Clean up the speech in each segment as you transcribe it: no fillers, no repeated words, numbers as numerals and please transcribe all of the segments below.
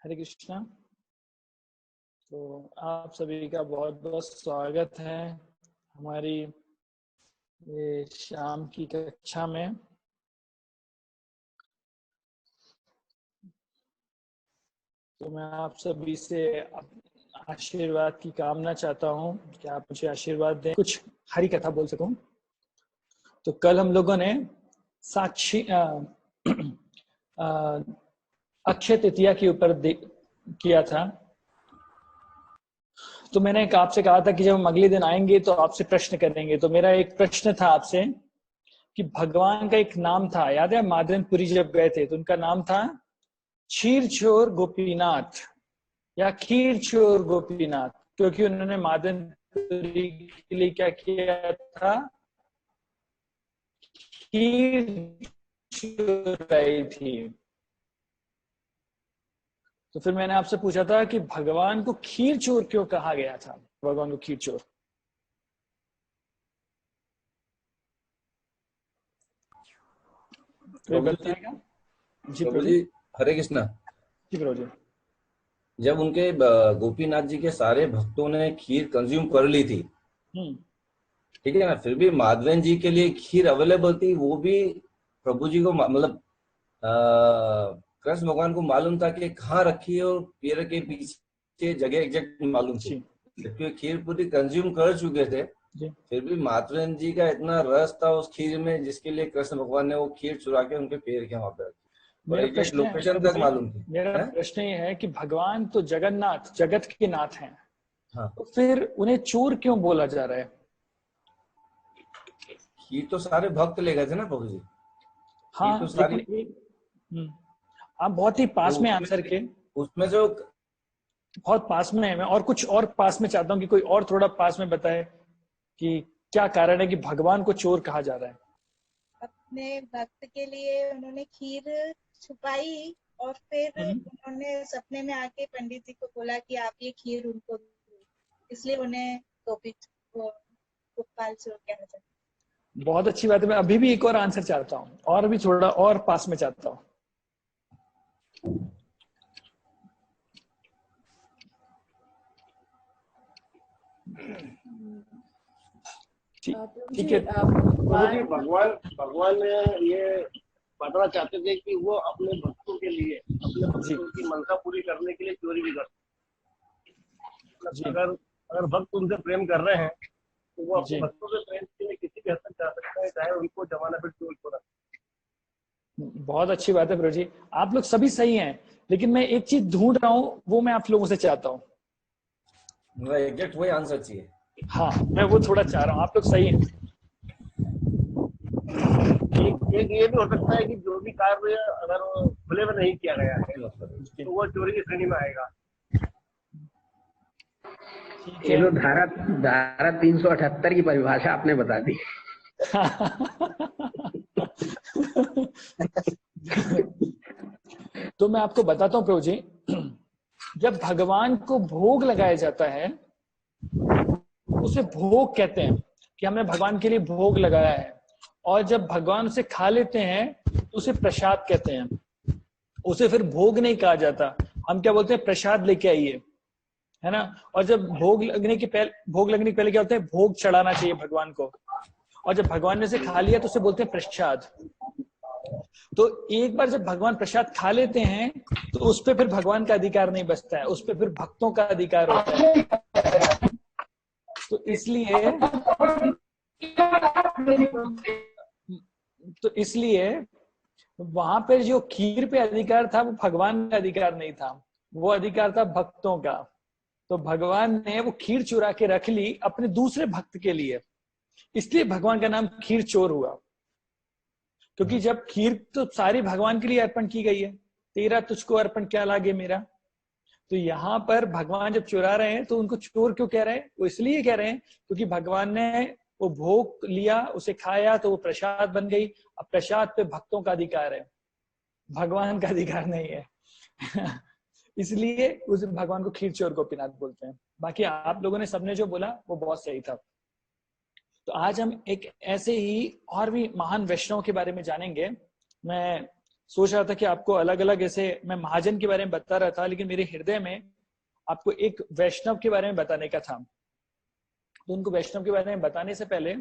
हरे कृष्णा। तो आप सभी का बहुत बहुत स्वागत है हमारी ये शाम की कक्षा में। तो मैं आप सभी से आशीर्वाद की कामना चाहता हूँ कि आप मुझे आशीर्वाद दें, कुछ हरी कथा बोल सकूं। तो कल हम लोगों ने साक्षी अक्षय तृतीया के ऊपर किया था। तो मैंने आपसे कहा था कि जब हम अगले दिन आएंगे तो आपसे प्रश्न करेंगे। तो मेरा एक प्रश्न था आपसे कि भगवान का एक नाम था, याद है मादनपुरी जब गए थे तो उनका नाम था क्षीर चोर गोपीनाथ या खीर चोर गोपीनाथ, क्योंकि उन्होंने मादनपुरी के लिए क्या किया था, खीर चुराई थी। तो फिर मैंने आपसे पूछा था कि भगवान को खीर चोर क्यों कहा गया था, भगवान को खीर चोर। कोई बताएगा? जी प्रभु प्रभु जी, हरे कृष्णा। जी प्रभु जी। जब उनके गोपीनाथ जी के सारे भक्तों ने खीर कंज्यूम कर ली थी, ठीक है ना, फिर भी माधवन जी के लिए खीर अवेलेबल थी। वो भी प्रभु जी को मतलब कृष्ण भगवान को मालूम था कि कहाँ रखी है और पैर के पीछे जगह एग्जैक्ट मालूम थी, क्योंकि खीर पूरी कंज्यूम कर चुके थे। फिर भी माधवन जी का इतना रस था उस खीर में, जिसके लिए कृष्ण भगवान ने वो खीर चुरा के उनके पैर के वहां पे रखी और एग्जैक्ट लोकेशन तक मालूम थी। मेरा प्रश्न ये है कि भगवान तो जगन्नाथ, जगत के नाथ हैं। हाँ, तो फिर उन्हें चोर क्यों बोला जा रहा है? खीर तो सारे भक्त ले गए थे ना प्रभु जी। हाँ, तो लेकिन सारी आप बहुत ही पास में आंसर के, उसमें जो बहुत पास में है। मैं और कुछ और पास में चाहता हूँ कि कोई और थोड़ा पास में बताए कि क्या कारण है कि भगवान को चोर कहा जा रहा है। अपने भक्त के लिए उन्होंने खीर छुपाई और फिर उन्होंने सपने में आके पंडित जी को बोला कि आप ये खीर उनको दो, इसलिए उन्हें गोपाल चोर कहना चाहते। बहुत अच्छी बात है। मैं अभी भी एक और आंसर चाहता हूँ, और भी थोड़ा और पास में चाहता हूँ। ठीक है भगवान ये बताना चाहते थे कि वो अपने भक्तों के लिए, अपने भक्तों की मनसा पूरी करने के लिए चोरी भी करते। अगर भक्त उनसे प्रेम कर रहे हैं तो वो अपने भक्तों से प्रेम के लिए किसी भी हद तक जा सकते हैं, चाहे उनको जमाना फिर चोर छोड़ा। बहुत अच्छी बात है प्रभु जी, आप लोग सभी सही हैं, लेकिन मैं एक चीज ढूंढ रहा हूँ, वो मैं आप लोगों से चाहता हूँ। एग्जैक्ट वही आंसर चाहिए। हाँ, मैं वो थोड़ा चाह रहा हूँ। आप लोग सही हैं। एक ये भी हो सकता है कि जो भी कार्य अगर खुले में नहीं किया गया है तो वो चोरी की श्रेणी में आएगा। ये तो धारा 378 की परिभाषा आपने बता दी। तो मैं आपको बताता हूँ प्रभु जी, जब भगवान को भोग लगाया जाता है उसे भोग कहते हैं, कि हमने भगवान के लिए भोग लगाया है। और जब भगवान उसे खा लेते हैं तो उसे प्रसाद कहते हैं। उसे फिर भोग नहीं कहा जाता, हम क्या बोलते हैं, प्रसाद लेके आइए, है ना। और जब भोग लगने के पहले क्या होता है, भोग चढ़ाना चाहिए भगवान को। और जब भगवान ने उसे खा लिया तो उसे बोलते हैं प्रसाद। तो एक बार जब भगवान प्रसाद खा लेते हैं तो उस पर फिर भगवान का अधिकार नहीं बचता है, उस पर फिर भक्तों का अधिकार होता है। तो इसलिए वहां पर जो खीर पे अधिकार था वो भगवान का अधिकार नहीं था, वो अधिकार था भक्तों का। तो भगवान ने वो खीर चुरा के रख ली अपने दूसरे भक्त के लिए, इसलिए भगवान का नाम खीर चोर हुआ। क्योंकि जब खीर तो सारी भगवान के लिए अर्पण की गई है, तेरा तुझको अर्पण क्या लागे मेरा। तो यहाँ पर भगवान जब चुरा रहे हैं तो उनको चोर क्यों कह रहे हैं? वो इसलिए कह रहे हैं क्योंकि भगवान ने वो भोग लिया, उसे खाया तो वो प्रसाद बन गई। अब प्रसाद पे भक्तों का अधिकार है, भगवान का अधिकार नहीं है। इसलिए उस भगवान को खीर चोर गोपीनाथ बोलते हैं। बाकी आप लोगों ने सबने जो बोला वो बहुत सही था। तो आज हम एक ऐसे ही और भी महान वैष्णव के बारे में जानेंगे। मैं सोच रहा था कि आपको अलग अलग ऐसे, मैं महाजन के बारे में बता रहा था, लेकिन मेरे हृदय में आपको एक वैष्णव के बारे में बताने का था। तो उनको वैष्णव के बारे में बताने से पहले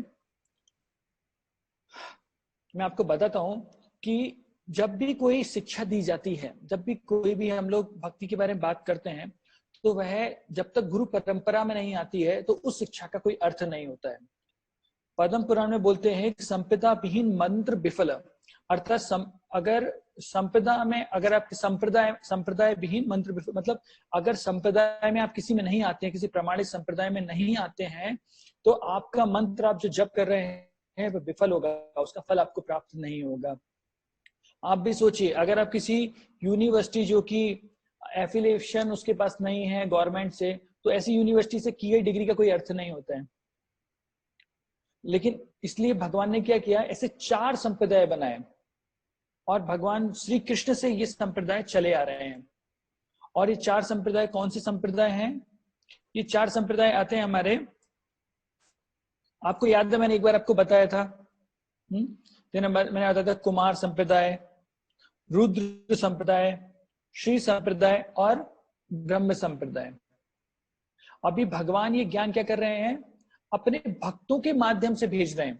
मैं आपको बताता हूं कि जब भी कोई शिक्षा दी जाती है, जब भी कोई भी हम लोग भक्ति के बारे में बात करते हैं, तो वह जब तक गुरु परंपरा में नहीं आती है तो उस शिक्षा का कोई अर्थ नहीं होता है। पद्म पुराण में बोलते हैं कि संपदा विहीन मंत्र विफल, अर्थात अगर संपदा में, अगर आप संप्रदाय विहीन मंत्र विफल, मतलब अगर संप्रदाय में आप किसी में नहीं आते हैं, किसी प्रमाणित संप्रदाय में नहीं आते हैं, तो आपका मंत्र आप जो जप कर रहे हैं वह विफल होगा, उसका फल आपको प्राप्त नहीं होगा। आप भी सोचिए, अगर आप किसी यूनिवर्सिटी जो कि एफिलिएशन उसके पास नहीं है गवर्नमेंट से, तो ऐसी यूनिवर्सिटी से की गई डिग्री का कोई अर्थ नहीं होता है। लेकिन इसलिए भगवान ने क्या किया, ऐसे 4 संप्रदाय बनाए और भगवान श्री कृष्ण से ये संप्रदाय चले आ रहे हैं। और ये 4 संप्रदाय कौन से संप्रदाय हैं? ये 4 संप्रदाय आते हैं हमारे, आपको याद है मैंने एक बार आपको बताया था, मैंने बताया था कुमार संप्रदाय, रुद्र संप्रदाय, श्री संप्रदाय और ब्रह्म संप्रदाय। अभी भगवान ये ज्ञान क्या कर रहे हैं, अपने भक्तों के माध्यम से भेज रहे हैं।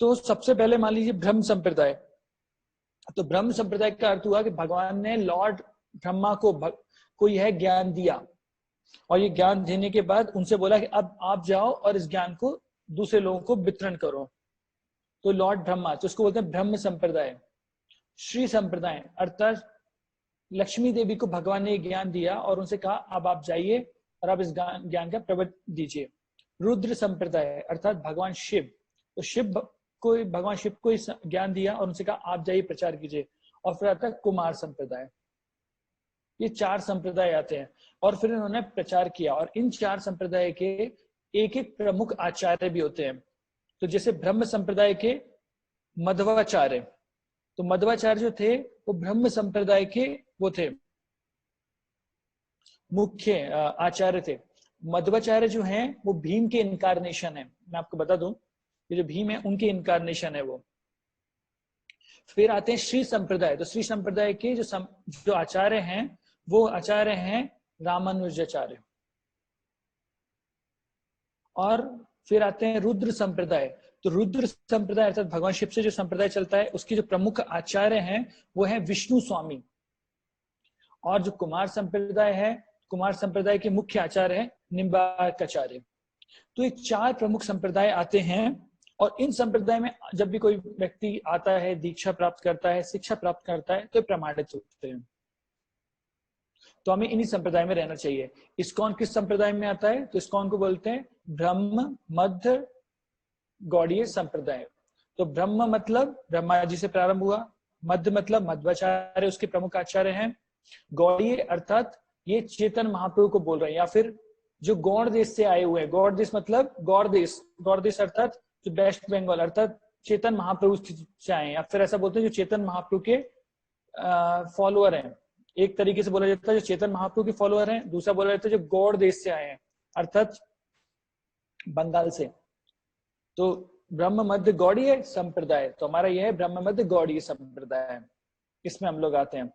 तो सबसे पहले मान लीजिए ब्रह्म संप्रदाय। तो ब्रह्म संप्रदाय का अर्थ हुआ कि भगवान ने लॉर्ड ब्रह्मा को यह ज्ञान दिया, और ये ज्ञान देने के बाद उनसे बोला कि अब आप जाओ और इस ज्ञान को दूसरे लोगों को वितरण करो। तो लॉर्ड ब्रह्मा, तो उसको बोलते हैं ब्रह्म संप्रदाय। श्री संप्रदाय अर्थात लक्ष्मी देवी को भगवान ने ज्ञान दिया और उनसे कहा अब आप जाइए और आप इस ज्ञान का प्रवचन दीजिए। रुद्र संप्रदाय अर्थात भगवान शिव, तो भगवान शिव को ज्ञान दिया और उनसे कहा आप जाइए प्रचार कीजिए। और फिर आता है कुमार संप्रदाय। ये 4 संप्रदाय आते हैं और फिर इन्होंने प्रचार किया। और इन 4 संप्रदाय के एक एक प्रमुख आचार्य भी होते हैं। तो जैसे ब्रह्म संप्रदाय के मध्वाचार्य, तो मध्वाचार्य जो थे वो ब्रह्म संप्रदाय के वो थे मुख्य आचार्य थे। मध्वाचार्य जो हैं वो भीम के इनकारनेशन है। मैं आपको बता दूं, ये जो भीम है उनके इनकारनेशन है वो। फिर आते हैं श्री संप्रदाय। तो श्री संप्रदाय के जो आचार्य हैं वो आचार्य हैं रामानुजाचार्य। और फिर आते हैं रुद्र संप्रदाय। तो रुद्र संप्रदाय अर्थात भगवान शिव से जो संप्रदाय चलता है उसके जो प्रमुख आचार्य हैं वो है विष्णु स्वामी। और जो कुमार संप्रदाय है, कुमार संप्रदाय के मुख्य आचार्य है निम्बार्काचार्य। तो ये 4 प्रमुख संप्रदाय आते हैं। और इन संप्रदाय में जब भी कोई व्यक्ति आता है, दीक्षा प्राप्त करता है, शिक्षा प्राप्त करता है, तो प्रमाणित होते हैं। तो हमें इन्हीं संप्रदाय में रहना चाहिए। इस्कॉन किस संप्रदाय में आता है? तो इस्कॉन को बोलते हैं ब्रह्म मध्य गौड़ीय संप्रदाय। तो ब्रह्म मतलब ब्रह्मा जी से प्रारंभ हुआ, मध्य मतलब मध्वाचार्य उसके प्रमुख आचार्य हैं, गौड़ीय अर्थात ये चेतन महाप्रभु को बोल रहे हैं, या फिर जो गौड़ देश से आए हुए हैं। गौड़ देश मतलब गौड़ देश अर्थात जो वेस्ट बंगाल अर्थात चेतन महाप्रभु से आए हैं, या फिर ऐसा बोलते हैं जो चेतन महाप्रभु के फॉलोअर हैं। एक तरीके से बोला जाता है जो चेतन महाप्रभु के फॉलोअर हैं, दूसरा बोला जाता है जो गौड़ देश से आए हैं अर्थात बंगाल से। तो ब्रह्म मध्य गौड़ीय संप्रदाय, तो हमारा यह है ब्रह्म मध्य गौड़ीय संप्रदाय, इसमें हम लोग आते हैं।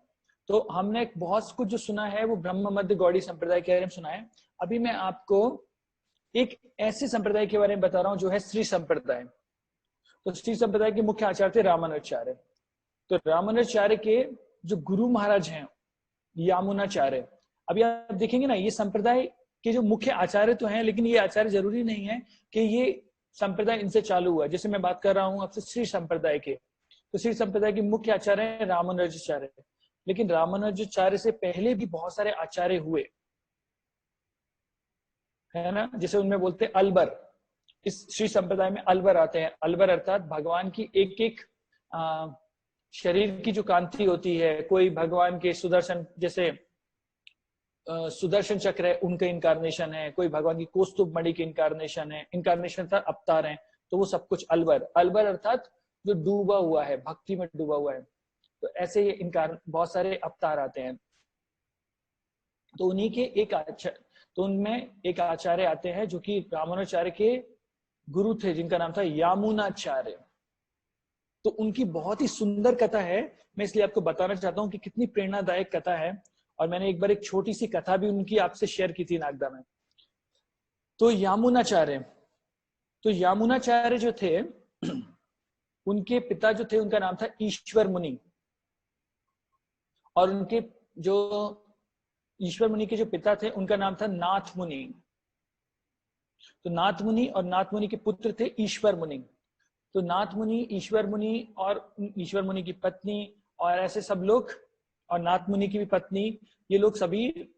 तो हमने बहुत कुछ जो सुना है वो ब्रह्म मध्य गौड़ीय संप्रदाय के बारे में सुना है। अभी मैं आपको एक ऐसे संप्रदाय के बारे में बता रहा हूं जो है श्री संप्रदाय। तो श्री संप्रदाय के मुख्य आचार्य थे रामानुजाचार्य। तो रामानुजाचार्य के जो गुरु महाराज हैं यामुनाचार्य। अभी आप देखेंगे ना, ये संप्रदाय के जो मुख्य आचार्य तो हैं, लेकिन ये आचार्य जरूरी नहीं है कि ये संप्रदाय इनसे चालू हुआ। जैसे मैं बात कर रहा हूं आपसे श्री संप्रदाय के, तो श्री संप्रदाय के मुख्य आचार्य हैं रामानुजाचार्य। लेकिन रामानुजाचार्य से पहले भी बहुत सारे आचार्य हुए, है ना। जैसे उनमें बोलते हैं अलबर, इस श्री संप्रदाय में अलबर आते हैं। अलबर अर्थात भगवान की एक एक शरीर की जो कांति होती है, कोई भगवान के सुदर्शन जैसे सुदर्शन चक्र है उनका इनकारनेशन है, कोई भगवान की कौस्तुभ मणि की इनकारनेशन है, इनकारनेशन था अवतार है, तो वो सब कुछ अलबर। अलबर अर्थात जो डूबा हुआ है, भक्ति में डूबा हुआ है। तो ऐसे ये इनकार बहुत सारे अवतार आते हैं। तो उन्हीं के तो उनमें एक आचार्य आते हैं जो कि रामानुजाचार्य के गुरु थे, जिनका नाम था यामुनाचार्य। तो उनकी बहुत ही सुंदर कथा है, मैं इसलिए आपको बताना चाहता हूँ कि कितनी प्रेरणादायक कथा है। और मैंने एक बार एक छोटी सी कथा भी उनकी आपसे शेयर की थी नागदा में। तो यामुनाचार्य जो थे उनके पिता जो थे उनका नाम था ईश्वर मुनि, और उनके जो ईश्वर मुनि के जो पिता थे उनका नाम था नाथ मुनि। तो नाथ मुनि और नाथ मुनि के पुत्र थे ईश्वर मुनि। तो नाथ मुनि, ईश्वर मुनि और ईश्वर मुनि की पत्नी और ऐसे सब लोग, और नाथ मुनि की भी पत्नी, ये लोग सभी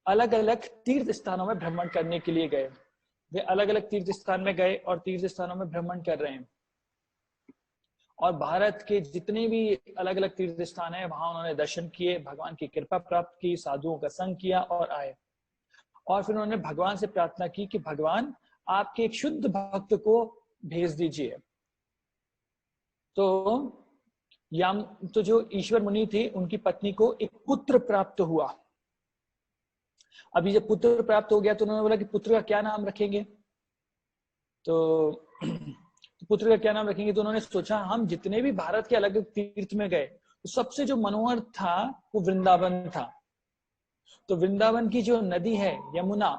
अलग अलग तीर्थ स्थानों में भ्रमण करने के लिए गए। वे अलग अलग तीर्थ स्थान में गए और तीर्थ स्थानों में भ्रमण कर रहे हैं। और भारत के जितने भी अलग अलग तीर्थ स्थान है वहां उन्होंने दर्शन किए, भगवान की कृपा प्राप्त की, साधुओं का संग किया और आए। और फिर उन्होंने भगवान से प्रार्थना की कि भगवान आपके एक शुद्ध भक्त को भेज दीजिए। तो जो ईश्वर मुनि थे उनकी पत्नी को एक पुत्र प्राप्त हुआ। अभी जब पुत्र प्राप्त हो गया तो उन्होंने बोला कि पुत्र का क्या नाम रखेंगे। तो पुत्र का क्या नाम रखेंगे, तो उन्होंने सोचा हम जितने भी भारत के अलग अलग तीर्थ में गए तो सबसे जो मनोहर था वो वृंदावन था। तो वृंदावन की जो नदी है यमुना,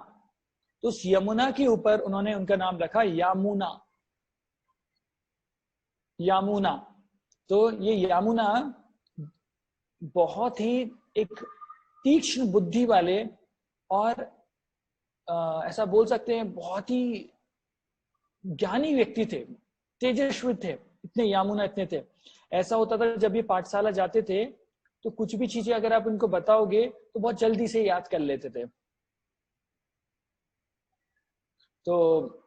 तो उस यमुना के ऊपर उन्होंने उनका नाम रखा यामुना। यामुना, तो ये यामुना बहुत ही एक तीक्ष्ण बुद्धि वाले और ऐसा बोल सकते हैं बहुत ही ज्ञानी व्यक्ति थे, तेजस्वी थे, इतने यामुना इतने थे। ऐसा होता था जब ये पाठशाला जाते थे तो कुछ भी चीजें अगर आप इनको बताओगे तो बहुत जल्दी से याद कर लेते थे। तो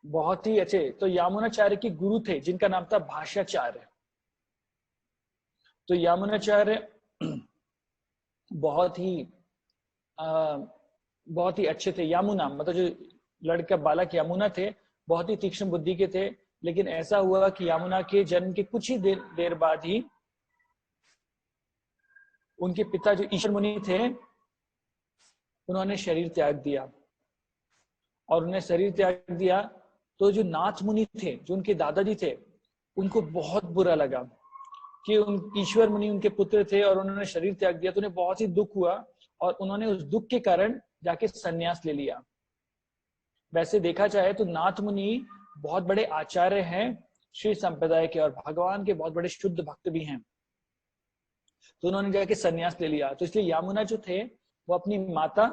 बहुत ही अच्छे, तो यामुनाचार्य के गुरु थे जिनका नाम था भाष्याचार्य। तो यामुनाचार्य बहुत ही अच्छे थे। यामुना मतलब जो लड़का बालक यमुना थे बहुत ही तीक्ष्ण बुद्धि के थे। लेकिन ऐसा हुआ कि यमुना के जन्म के कुछ ही देर बाद ही उनके पिता जो ईश्वर मुनि थे उन्होंने शरीर त्याग दिया। और उन्हें शरीर त्याग दिया तो जो नाथ मुनि थे, जो उनके दादाजी थे, उनको बहुत बुरा लगा कि ईश्वर मुनि उनके पुत्र थे और उन्होंने शरीर त्याग दिया। तो उन्हें बहुत ही दुख हुआ और उन्होंने उस दुख के कारण जाके संन्यास ले लिया। वैसे देखा जाए तो नाथ मुनि बहुत बड़े आचार्य हैं श्री संप्रदाय के और भगवान के बहुत बड़े शुद्ध भक्त भी हैं। तो उन्होंने जाके संन्यास ले लिया। तो इसलिए यामुना जो थे वो अपनी माता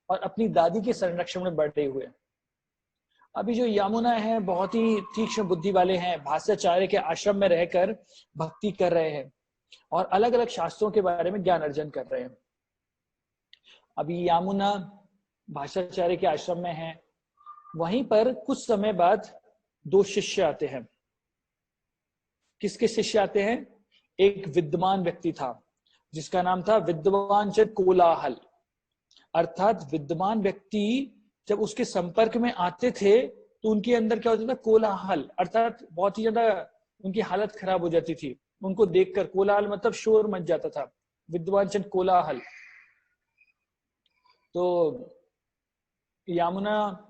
और अपनी दादी के संरक्षण में बढ़े हुए। अभी जो यामुना है बहुत ही तीक्ष्ण बुद्धि वाले हैं, भाष्याचार्य के आश्रम में रहकर भक्ति कर रहे हैं और अलग अलग शास्त्रों के बारे में ज्ञान अर्जन कर रहे हैं। अभी यामुना भाष्याचार्य के आश्रम में है। वहीं पर कुछ समय बाद दो शिष्य आते हैं। किसके शिष्य आते हैं? एक विद्वान व्यक्ति था जिसका नाम था विद्वान चंद कोलाहल। अर्थात विद्वान व्यक्ति जब उसके संपर्क में आते थे तो उनके अंदर क्या होता था? कोलाहल, अर्थात बहुत ही ज्यादा उनकी हालत खराब हो जाती थी उनको देखकर। कोलाहल मतलब शोर मच जाता था, विद्वान चंद कोलाहल। तो यामुना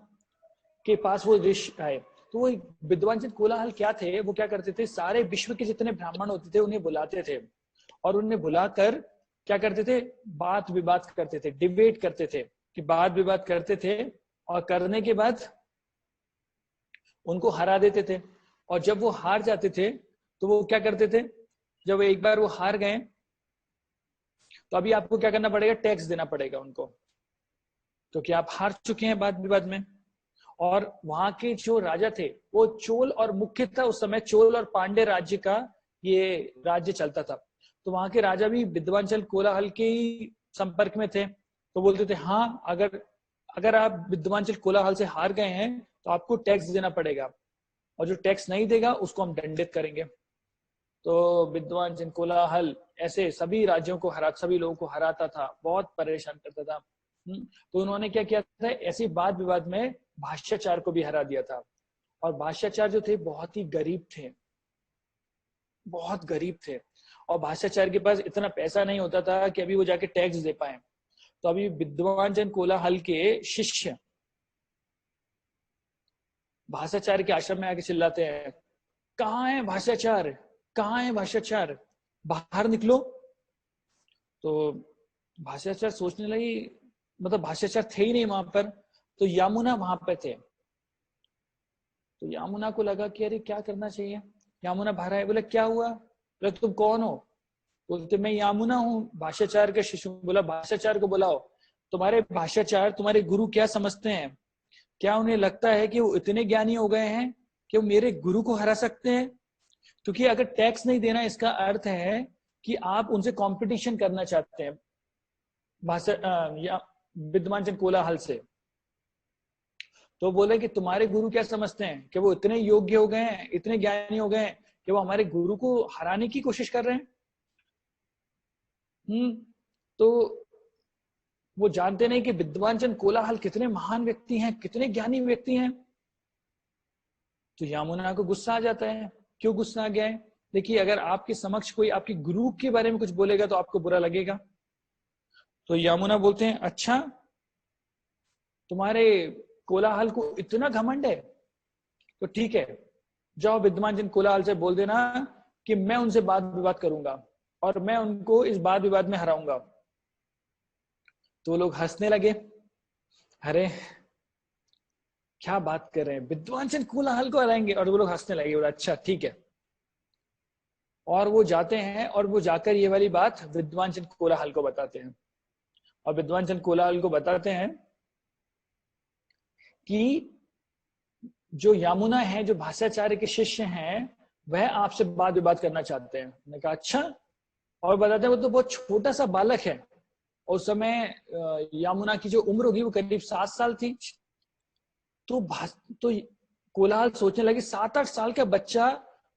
के पास वो ऋषि आए। तो वो विद्वान चंद कोलाहल क्या थे, वो क्या करते थे, सारे विश्व के जितने ब्राह्मण होते थे उन्हें बुलाते थे और उन्हें बुलाकर क्या करते थे? बात विवाद करते थे, डिबेट करते थे, कि बात विवाद करते थे और करने के बाद उनको हरा देते थे। और जब वो हार जाते थे तो वो क्या करते थे, जब एक बार वो हार गए तो अभी आपको क्या करना पड़ेगा? टैक्स देना पड़ेगा उनको, क्योंकि आप हार चुके हैं बात विवाद में। और वहां के जो राजा थे वो चोल, और मुख्य था उस समय चोल और पांडे राज्य का ये राज्य चलता था। तो वहां के राजा भी विद्वान चंद कोलाहल के ही संपर्क में थे। तो बोलते थे हाँ, अगर आप विद्वान चंद कोलाहल से हार गए हैं तो आपको टैक्स देना पड़ेगा, और जो टैक्स नहीं देगा उसको हम दंडित करेंगे। तो विद्वान चंद कोलाहल ऐसे सभी राज्यों को सभी लोगों को हराता था, बहुत परेशान करता था। तो उन्होंने क्या किया था, ऐसी बात विवाद में भाष्याचार्य को भी हरा दिया था। और भाष्याचार्य जो थे बहुत ही गरीब थे, बहुत गरीब थे। और भाष्याचार्य के पास इतना पैसा नहीं होता था कि अभी वो जाके टैक्स दे पाए। तो अभी विद्वान चंद कोलाहल के शिष्य भाष्याचार्य के आश्रम में आके चिल्लाते हैं, कहाँ है भाषाचार्य, कहाँ है भाषाचार्य, बाहर निकलो। तो भाषाचार्य सोचने लगी, मतलब भाषाचार्य थे ही नहीं वहां पर, तो यमुना वहां पे थे। तो यमुना को लगा कि अरे क्या करना चाहिए। यमुना बाहर आए, बोले क्या हुआ, बोले तुम कौन हो। बोलते मैं यमुना हूँ, भाषाचार्य का शिष्य। बोला भाषाचार्य को बुलाओ। तुम्हारे भाषाचार्य तुम्हारे गुरु क्या समझते हैं, क्या उन्हें लगता है कि वो इतने ज्ञानी हो गए हैं कि वो मेरे गुरु को हरा सकते हैं। क्योंकि अगर टैक्स नहीं देना, इसका अर्थ है कि आप उनसे कंपटीशन करना चाहते हैं विद्वान जन कोलाहल से। तो बोले कि तुम्हारे गुरु क्या समझते हैं कि वो इतने योग्य हो गए हैं, इतने ज्ञानी हो गए हैं कि वो हमारे गुरु को हराने की कोशिश कर रहे हैं। तो वो जानते नहीं कि विद्वान जन कोलाहल कितने महान व्यक्ति हैं, कितने ज्ञानी व्यक्ति हैं। तो यमुना को गुस्सा आ जाता है। क्यों गुस्सा आ गया है? देखिए, अगर आपके समक्ष कोई आपके गुरु के बारे में कुछ बोलेगा तो आपको बुरा लगेगा। तो यमुना बोलते हैं अच्छा, तुम्हारे कोलाहल को इतना घमंड है, तो ठीक है, जाओ विद्वान जन कोलाहल से बोल देना कि मैं उनसे वाद विवाद करूंगा और मैं उनको इस वाद विवाद में हराऊंगा। तो लोग हंसने लगे, अरे क्या बात कर रहे हैं, विद्वान जन कोलाहल को हराएंगे। और वो लोग हंसने लगे, बोला अच्छा ठीक है। और वो जाते हैं और वो जाकर ये वाली बात विद्वान जन कोलाहल को बताते हैं। और विद्वान जन कोलाहल को बताते हैं कि जो यमुना है, जो भाषाचार्य के शिष्य हैं, वह आपसे वाद विवाद करना चाहते हैं। मैंने कहा अच्छा। और बताते हैं वो तो बहुत छोटा सा बालक है। उस समय यमुना की जो उम्र होगी वो करीब 7 साल थी। तो कोलाहल सोचने लगे 7-8 साल का बच्चा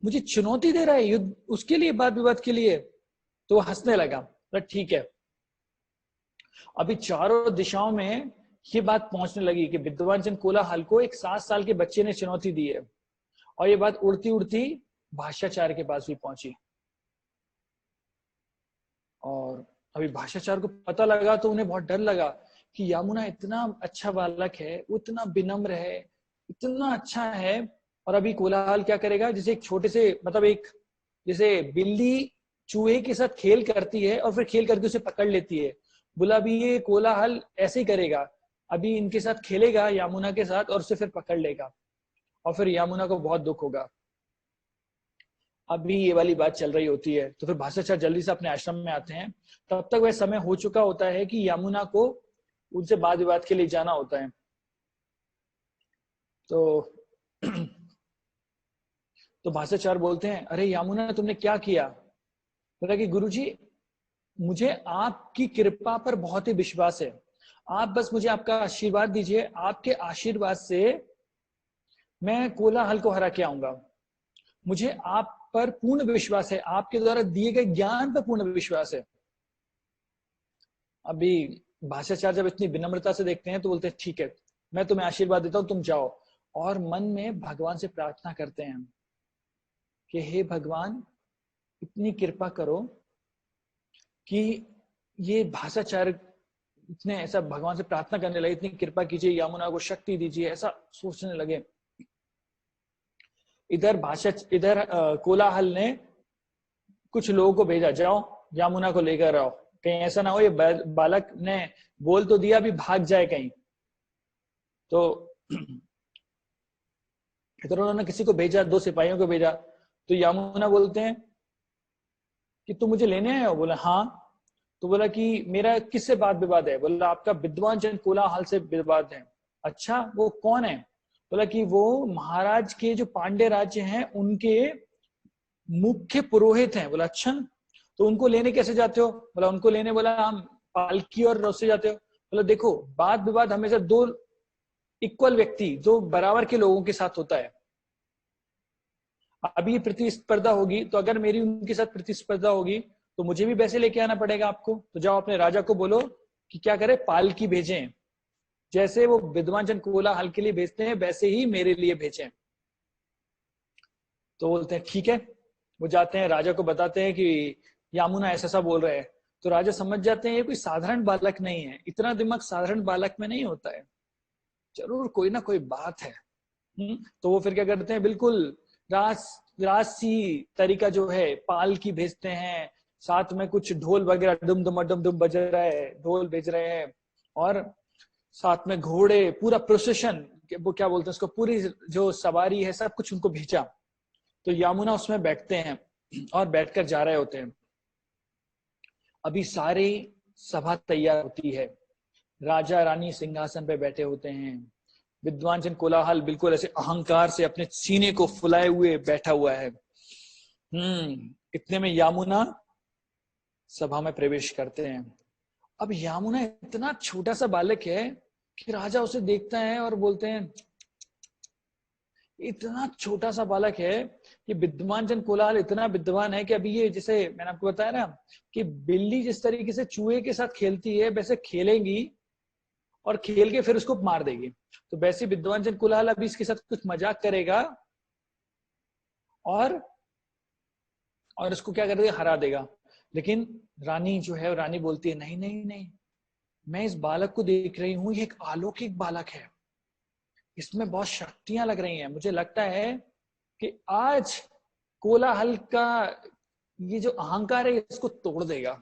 मुझे चुनौती दे रहा है युद्ध, उसके लिए वाद विवाद के लिए। तो हंसने लगा, ठीक है। अभी चारों दिशाओं में ये बात पहुंचने लगी कि विद्वान जन कोलाहल को एक 7 साल के बच्चे ने चुनौती दी है। और ये बात उड़ती उड़ती भाषाचार्य के पास भी पहुंची। और अभी भाषाचार्य को पता लगा तो उन्हें बहुत डर लगा कि यमुना इतना अच्छा बालक है, वो इतना विनम्र है, इतना अच्छा है। और अभी कोलाहल क्या करेगा, जैसे एक छोटे से, मतलब एक जैसे बिल्ली चूहे के साथ खेल करती है और फिर खेल करके उसे पकड़ लेती है, बोला अभी ये कोलाहल ऐसे ही करेगा। अभी इनके साथ खेलेगा यमुना के साथ और उसे फिर पकड़ लेगा और फिर यमुना को बहुत दुख होगा। अभी ये वाली बात चल रही होती है तो फिर भाषाचार्य जल्दी से अपने आश्रम में आते हैं। तब तक वह समय हो चुका होता है कि यमुना को उनसे वाद विवाद के लिए जाना होता है। तो भाषाचार्य बोलते हैं अरे यमुना तुमने क्या किया। बोला कि गुरुजी, मुझे आपकी कृपा पर बहुत ही विश्वास है, आप बस मुझे आपका आशीर्वाद दीजिए, आपके आशीर्वाद से मैं कोलाहल को हरा के आऊंगा। मुझे आप पर पूर्ण विश्वास है, आपके द्वारा दिए गए ज्ञान पर पूर्ण विश्वास है। अभी भाषाचार्य जब इतनी विनम्रता से देखते हैं तो बोलते हैं ठीक है, मैं तुम्हें आशीर्वाद देता हूं, तुम जाओ। और मन में भगवान से प्रार्थना करते हैं कि हे भगवान, इतनी कृपा करो कि ये भाषाचार्य इतने ऐसा भगवान से प्रार्थना करने लगे, इतनी कृपा कीजिए, यमुना को शक्ति दीजिए, ऐसा सोचने लगे। इधर कोलाहल ने कुछ लोगों को भेजा, जाओ यमुना को लेकर आओ, कहीं ऐसा ना हो ये बालक ने बोल तो दिया, अभी भाग जाए कहीं। तो इधर उन्होंने किसी को भेजा, 2 सिपाहियों को भेजा। तो यमुना बोलते हैं कि तुम मुझे लेने आए हो। बोला हाँ। तो बोला कि मेरा किससे वाद विवाद है। बोला आपका विद्वान जन कोलाहल से विवाद है। अच्छा, वो कौन है। बोला कि वो महाराज के जो पांडे राज्य हैं उनके मुख्य पुरोहित हैं। बोला अच्छा, तो उनको लेने कैसे जाते हो। बोला उनको लेने, बोला हम पालकी और रथ से जाते हो। बोला देखो, वाद विवाद हमेशा 2 इक्वल व्यक्ति, 2 बराबर के लोगों के साथ होता है। अभी प्रतिस्पर्धा होगी तो अगर मेरी उनके साथ प्रतिस्पर्धा होगी तो मुझे भी वैसे लेके आना पड़ेगा आपको। तो जाओ अपने राजा को बोलो कि क्या करे, पालकी भेजें, जैसे वो विद्वान जन कोलाहल के लिए भेजते हैं वैसे ही मेरे लिए भेजें। तो बोलते हैं ठीक है। वो जाते हैं, राजा को बताते हैं कि यमुना ऐसा ऐसा बोल रहे हैं। तो राजा समझ जाते हैं ये कोई साधारण बालक नहीं है, इतना दिमाग साधारण बालक में नहीं होता है, जरूर कोई ना कोई बात है। तो वो फिर क्या करते हैं, बिल्कुल राजसी तरीका जो है, पाल की भेजते हैं, साथ में कुछ ढोल वगैरह डुम डुम बज रहा है, ढोल भेज रहे हैं, और साथ में घोड़े, पूरा प्रोसेशन, वो क्या बोलते हैं उसको, पूरी जो सवारी है सब कुछ उनको भेजा। तो यमुना उसमें बैठते हैं और बैठकर जा रहे होते हैं। अभी सारी सभा तैयार होती है, राजा रानी सिंहासन पे बैठे होते हैं, विद्वान जन कोलाहल बिल्कुल ऐसे अहंकार से अपने सीने को फुलाए हुए बैठा हुआ है। इतने में यमुना सभा में प्रवेश करते हैं। अब यमुना इतना छोटा सा बालक है कि राजा उसे देखता है और बोलते हैं, इतना छोटा सा बालक है कि विद्वान जन कोलाहल इतना विद्वान है कि अभी ये, जैसे मैंने आपको बताया ना कि बिल्ली जिस तरीके से चूहे के साथ खेलती है वैसे खेलेंगी और खेल के फिर उसको मार देगी, तो वैसे विद्वान जन कोलाहल अभी इसके साथ कुछ मजाक करेगा और इसको क्या कर देगा, हरा देगा। लेकिन रानी जो है, रानी बोलती है, नहीं नहीं नहीं, मैं इस बालक को देख रही हूं, ये एक अलौकिक बालक है, इसमें बहुत शक्तियां लग रही हैं, मुझे लगता है कि आज कोलाहल का ये जो अहंकार है इसको तोड़ देगा।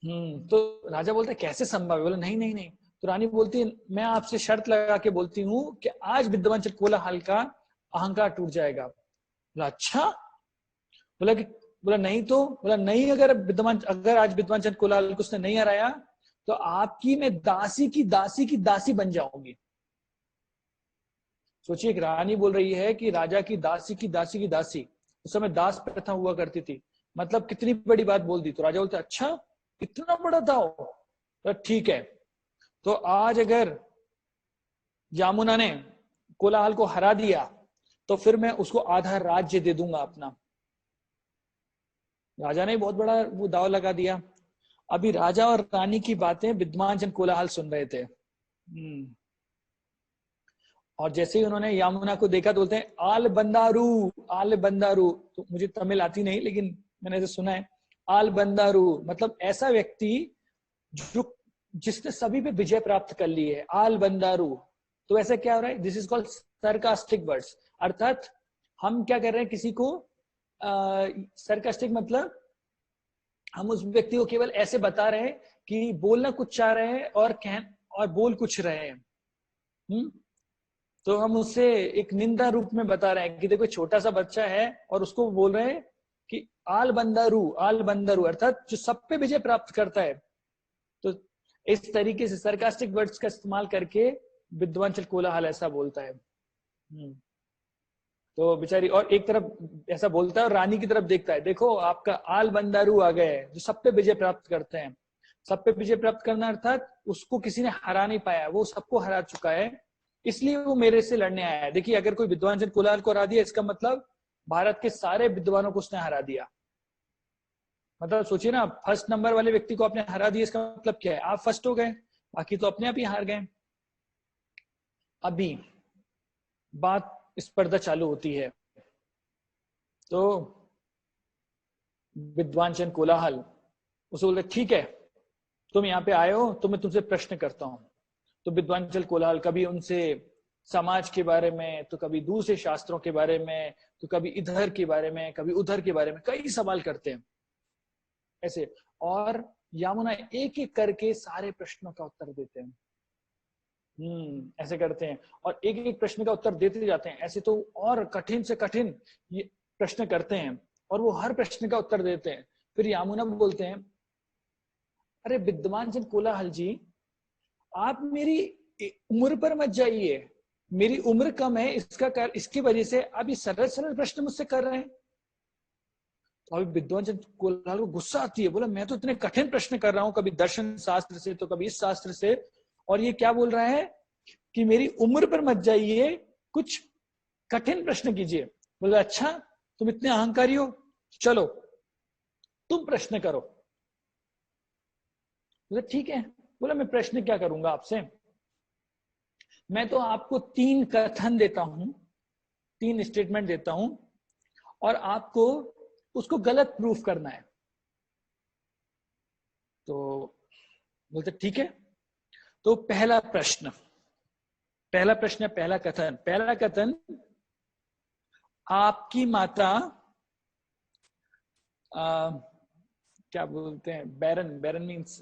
तो राजा बोलते है, कैसे संभव है? बोले नहीं नहीं नहीं। तो रानी बोलती है, मैं आपसे शर्त लगा के बोलती हूँ कि आज विद्वान जन कोलाहल का अहंकार टूट जाएगा। बोला अच्छा? बोला नहीं तो? बोला नहीं, अगर आज विद्वान जन कोलाहल को उसने नहीं हराया तो आपकी मैं दासी की दासी बन जाऊंगी। सोचिए, एक रानी बोल रही है कि राजा की दासी की दासी। उस समय दास प्रथा हुआ करती थी, मतलब कितनी बड़ी बात बोल दी। तो राजा बोलते, अच्छा इतना बड़ा था? तो ठीक है, तो आज अगर यमुना ने कोलाहल को हरा दिया तो फिर मैं उसको आधा राज्य दे दूंगा अपना। राजा ने बहुत बड़ा वो दाव लगा दिया। अभी राजा और रानी की बातें विद्वान जन कोलाहल सुन रहे थे। और जैसे ही उन्होंने यमुना को देखा तो बोलते हैं, आल बंदारू। तो मुझे तमिल आती नहीं, लेकिन मैंने ऐसे सुना है, आल बंदारू मतलब ऐसा व्यक्ति जिसने सभी पे विजय प्राप्त कर ली है, आल बंदारू। तो ऐसा क्या हो रहा है, this is called sarcastic words, अर्थात हम क्या कर रहे हैं, किसी को सरकास्टिक मतलब हम उस व्यक्ति को केवल ऐसे बता रहे हैं कि बोलना कुछ चाह रहे हैं और बोल कुछ रहे हैं। तो हम उससे एक निंदा रूप में बता रहे हैं कि देखो छोटा सा बच्चा है और उसको बोल रहे हैं कि आल बंदारू, अर्थात जो सब पे विजय प्राप्त करता है। तो इस तरीके से सरकास्टिक वर्ड्स का इस्तेमाल करके विद्वान जन कोलाहल ऐसा बोलता है। तो बेचारी, और एक तरफ ऐसा बोलता है और रानी की तरफ देखता है, देखो आपका आल बंदारू आ गए जो सब पे विजय प्राप्त करते हैं। सब पे विजय प्राप्त करना अर्थात उसको किसी ने हरा नहीं पाया, वो सबको हरा चुका है, इसलिए वो मेरे से लड़ने आया है। देखिए, अगर कोई विद्वान जन कोलाहल को हरा दिया, इसका मतलब भारत के सारे विद्वानों को उसने हरा दिया। मतलब सोचिए ना, फर्स्ट नंबर वाले व्यक्ति को आपने हरा दिया, इसका मतलब क्या है, आप फर्स्ट हो गए, बाकी तो अपने आप ही हार गए। अभी बात स्पर्धा चालू होती है, तो विद्वान जन कोलाहल उसे बोलते, ठीक है तुम यहाँ पे आए हो तो मैं तुमसे प्रश्न करता हूं। तो विद्वान जन कोलाहल कभी उनसे समाज के बारे में, तो कभी दूसरे शास्त्रों के बारे में, तो कभी इधर के बारे में, कभी उधर के बारे में, कई सवाल करते हैं ऐसे। और यमुना एक एक करके सारे प्रश्नों का उत्तर देते हैं। ऐसे करते हैं और एक एक प्रश्न का उत्तर देते जाते हैं। ऐसे तो और कठिन से कठिन ये प्रश्न करते हैं और वो हर प्रश्न का उत्तर देते हैं। फिर यमुना बोलते हैं, अरे विद्वान जन कोलाहल जी, आप मेरी उम्र पर मत जाइए, मेरी उम्र कम है, इसकी वजह से आप ये सरल सरल प्रश्न मुझसे कर रहे हैं। तो अभी विद्वान जन कोलाहल को गुस्सा आती है, बोला मैं तो इतने कठिन प्रश्न कर रहा हूँ, कभी दर्शन शास्त्र से तो कभी इस शास्त्र से, और ये क्या बोल रहा है कि मेरी उम्र पर मत जाइए, कुछ कठिन प्रश्न कीजिए। बोला अच्छा तुम इतने अहंकारी हो, चलो तुम प्रश्न करो। बोला ठीक है। बोला मैं प्रश्न क्या करूंगा आपसे, मैं तो आपको 3 कथन देता हूं, 3 स्टेटमेंट देता हूं और आपको उसको गलत प्रूफ करना है। तो बोलते ठीक है। तो पहला प्रश्न, पहला कथन, आपकी माता क्या बोलते हैं, बैरन, बैरन मीन्स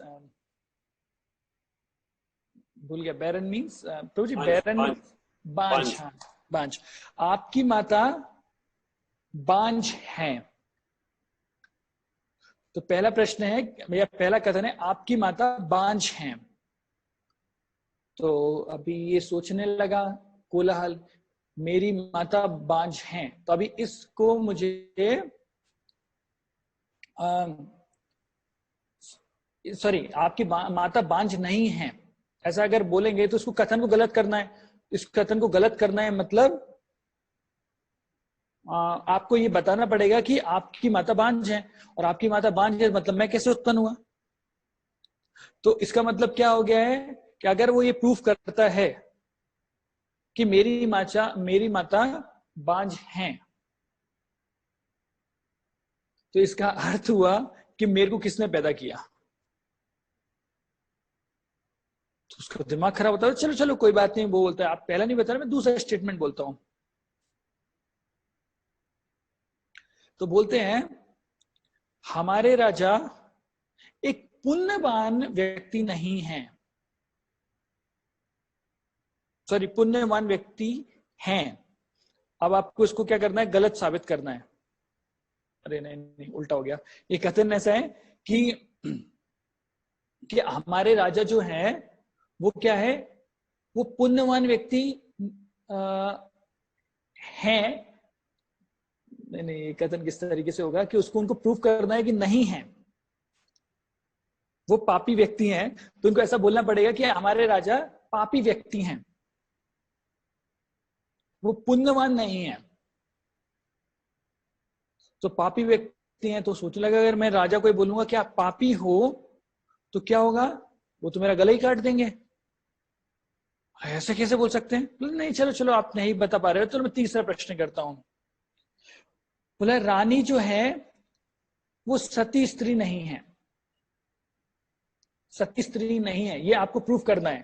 भूल गया, बैरन मीन्स प्रभु जी, बैरन बांझ, हाँ बांझ। आपकी माता बांझ हैं। तो पहला प्रश्न है, या पहला कथन है, आपकी माता बांझ हैं। तो अभी ये सोचने लगा कोलाहल, मेरी माता बांझ हैं, तो अभी इसको मुझे सॉरी, आपकी माता बांझ नहीं है, ऐसा अगर बोलेंगे तो उसको कथन को गलत करना है। इस कथन को गलत करना है मतलब आपको ये बताना पड़ेगा कि आपकी माता बांझ है, और आपकी माता बांझ है मतलब मैं कैसे उत्पन्न हुआ। तो इसका मतलब क्या हो गया है कि अगर वो ये प्रूफ करता है कि मेरी माता बांझ हैं, तो इसका अर्थ हुआ कि मेरे को किसने पैदा किया। तो उसका दिमाग खराब होता है। चलो चलो कोई बात नहीं, वो बोलता है आप पहला नहीं बता रहे, मैं दूसरा स्टेटमेंट बोलता हूं। तो बोलते हैं हमारे राजा एक पुण्यवान व्यक्ति नहीं है, सॉरी पुण्यवान व्यक्ति हैं। अब आपको इसको क्या करना है, गलत साबित करना है। अरे नहीं उल्टा हो गया। ये कथन ऐसा है कि हमारे राजा जो है वो क्या है, वो पुण्यवान व्यक्ति हैं। नहीं, ये कथन किस तरीके से होगा कि उसको उनको प्रूफ करना है कि नहीं है, वो पापी व्यक्ति हैं। तो उनको ऐसा बोलना पड़ेगा कि हमारे राजा पापी व्यक्ति हैं, वो पुण्यवान नहीं है। तो पापी व्यक्ति हैं, तो सोचने लगा अगर मैं राजा को बोलूंगा कि आप पापी हो तो क्या होगा, वो तो मेरा गला ही काट देंगे। ऐसे कैसे बोल सकते हैं? नहीं चलो चलो आप नहीं बता पा रहे हो, तो मैं तीसरा प्रश्न करता हूं। बोला रानी जो है वो सती स्त्री नहीं है, सती स्त्री नहीं है, ये आपको प्रूफ करना है।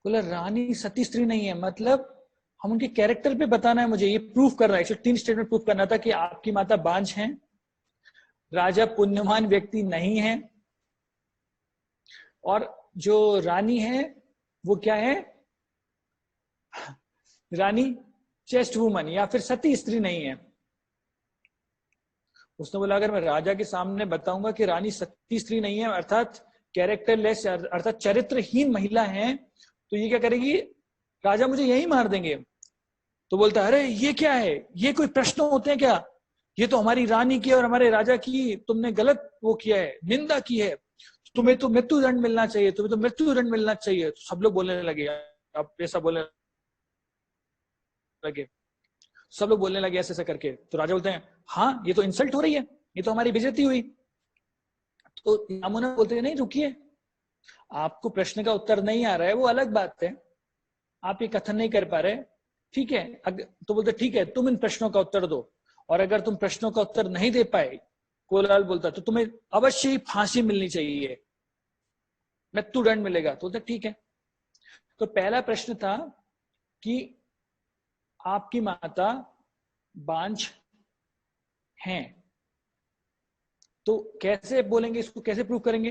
बोला रानी सती स्त्री नहीं है मतलब हम उनके कैरेक्टर पे बताना है मुझे, ये प्रूफ करना है। 3 स्टेटमेंट प्रूफ करना था कि आपकी माता बांझ है, राजा पुण्यवान व्यक्ति नहीं है, और जो रानी है वो क्या है, रानी चेस्ट वुमन या फिर सती स्त्री नहीं है। उसने बोला अगर मैं राजा के सामने बताऊंगा कि रानी सती स्त्री नहीं है, अर्थात कैरेक्टरलेस, अर्थात चरित्रहीन महिला है, तो ये क्या करेगी, राजा मुझे यही मार देंगे। तो बोलता अरे ये क्या है, ये कोई प्रश्न होते हैं क्या, ये तो हमारी रानी की और हमारे राजा की तुमने गलत वो किया है, निंदा की है, तुम्हें तो मृत्युदंड मिलना चाहिए, तुम्हें तो मृत्युदंड मिलना चाहिए। तो सब लोग बोलने लगे, अब ऐसा बोलने लगे, सब लोग बोलने लगे ऐसे ऐसा करके। तो राजा बोलते हैं हाँ ये तो इंसल्ट हो रही है, ये तो हमारी बेइज्जती हुई। तो यामुना बोलते हैं नहीं रुकिए, आपको प्रश्न का उत्तर नहीं आ रहा है वो अलग बात है, आप ये कथन नहीं कर पा रहे, ठीक है। तो बोलते ठीक है तुम इन प्रश्नों का उत्तर दो, और अगर तुम प्रश्नों का उत्तर नहीं दे पाए, कोलाल बोलता तो तुम्हें अवश्य ही फांसी मिलनी चाहिए, मृत्युदंड मिलेगा। तो बोलते ठीक है। तो पहला प्रश्न था कि आपकी माता बांझ हैं, तो कैसे बोलेंगे इसको, कैसे प्रूफ करेंगे।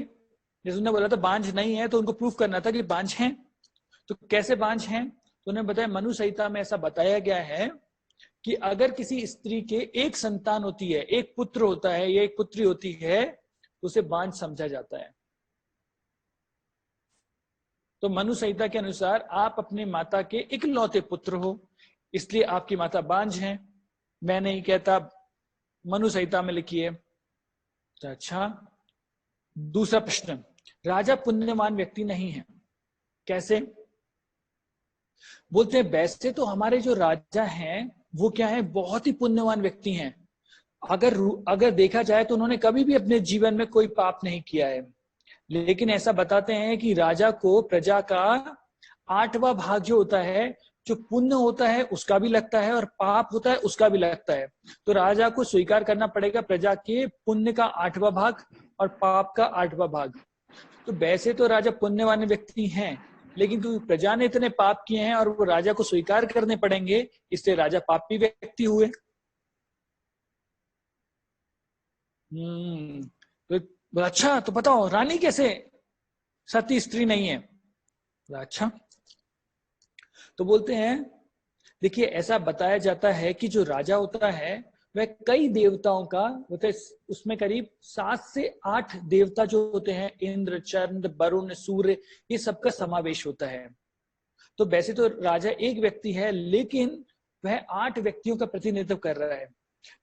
जैसे उन्होंने बोला था बांझ नहीं है, तो उनको प्रूफ करना था कि बांझ हैं, तो कैसे बांझ हैं। तो उन्होंने बताया मनु संहिता में ऐसा बताया गया है कि अगर किसी स्त्री के एक संतान होती है, एक पुत्र होता है या एक पुत्री होती है, तो उसे बांझ समझा जाता है। तो मनु संहिता के अनुसार आप अपने माता के इकलौते पुत्र हो, इसलिए आपकी माता बांझ हैं। मैं नहीं कहता, मनु संहिता में लिखी है। अच्छा, दूसरा प्रश्न, राजा पुण्यवान व्यक्ति नहीं है, कैसे। बोलते हैं वैसे तो हमारे जो राजा हैं वो क्या है, बहुत ही पुण्यवान व्यक्ति हैं। अगर देखा जाए तो उन्होंने कभी भी अपने जीवन में कोई पाप नहीं किया है, लेकिन ऐसा बताते हैं कि राजा को प्रजा का 8वां भाग जो होता है, जो पुण्य होता है उसका भी लगता है और पाप होता है उसका भी लगता है। तो राजा को स्वीकार करना पड़ेगा प्रजा के पुण्य का 8वां भाग और पाप का 8वां भाग। तो वैसे तो राजा पुण्यवान व्यक्ति हैं, लेकिन क्योंकि प्रजा ने इतने पाप किए हैं और वो राजा को स्वीकार करने पड़ेंगे, इसलिए राजा पापी व्यक्ति हुए। तो अच्छा, तो बताओ रानी कैसे सती स्त्री नहीं है? अच्छा, तो बोलते हैं देखिए ऐसा बताया जाता है कि जो राजा होता है वह कई देवताओं का होता है, उसमें करीब 7 से 8 देवता जो होते हैं, इंद्र, चंद्र, वरुण, सूर्य, ये सबका समावेश होता है। तो वैसे तो राजा एक व्यक्ति है, लेकिन वह 8 व्यक्तियों का प्रतिनिधित्व कर रहा है।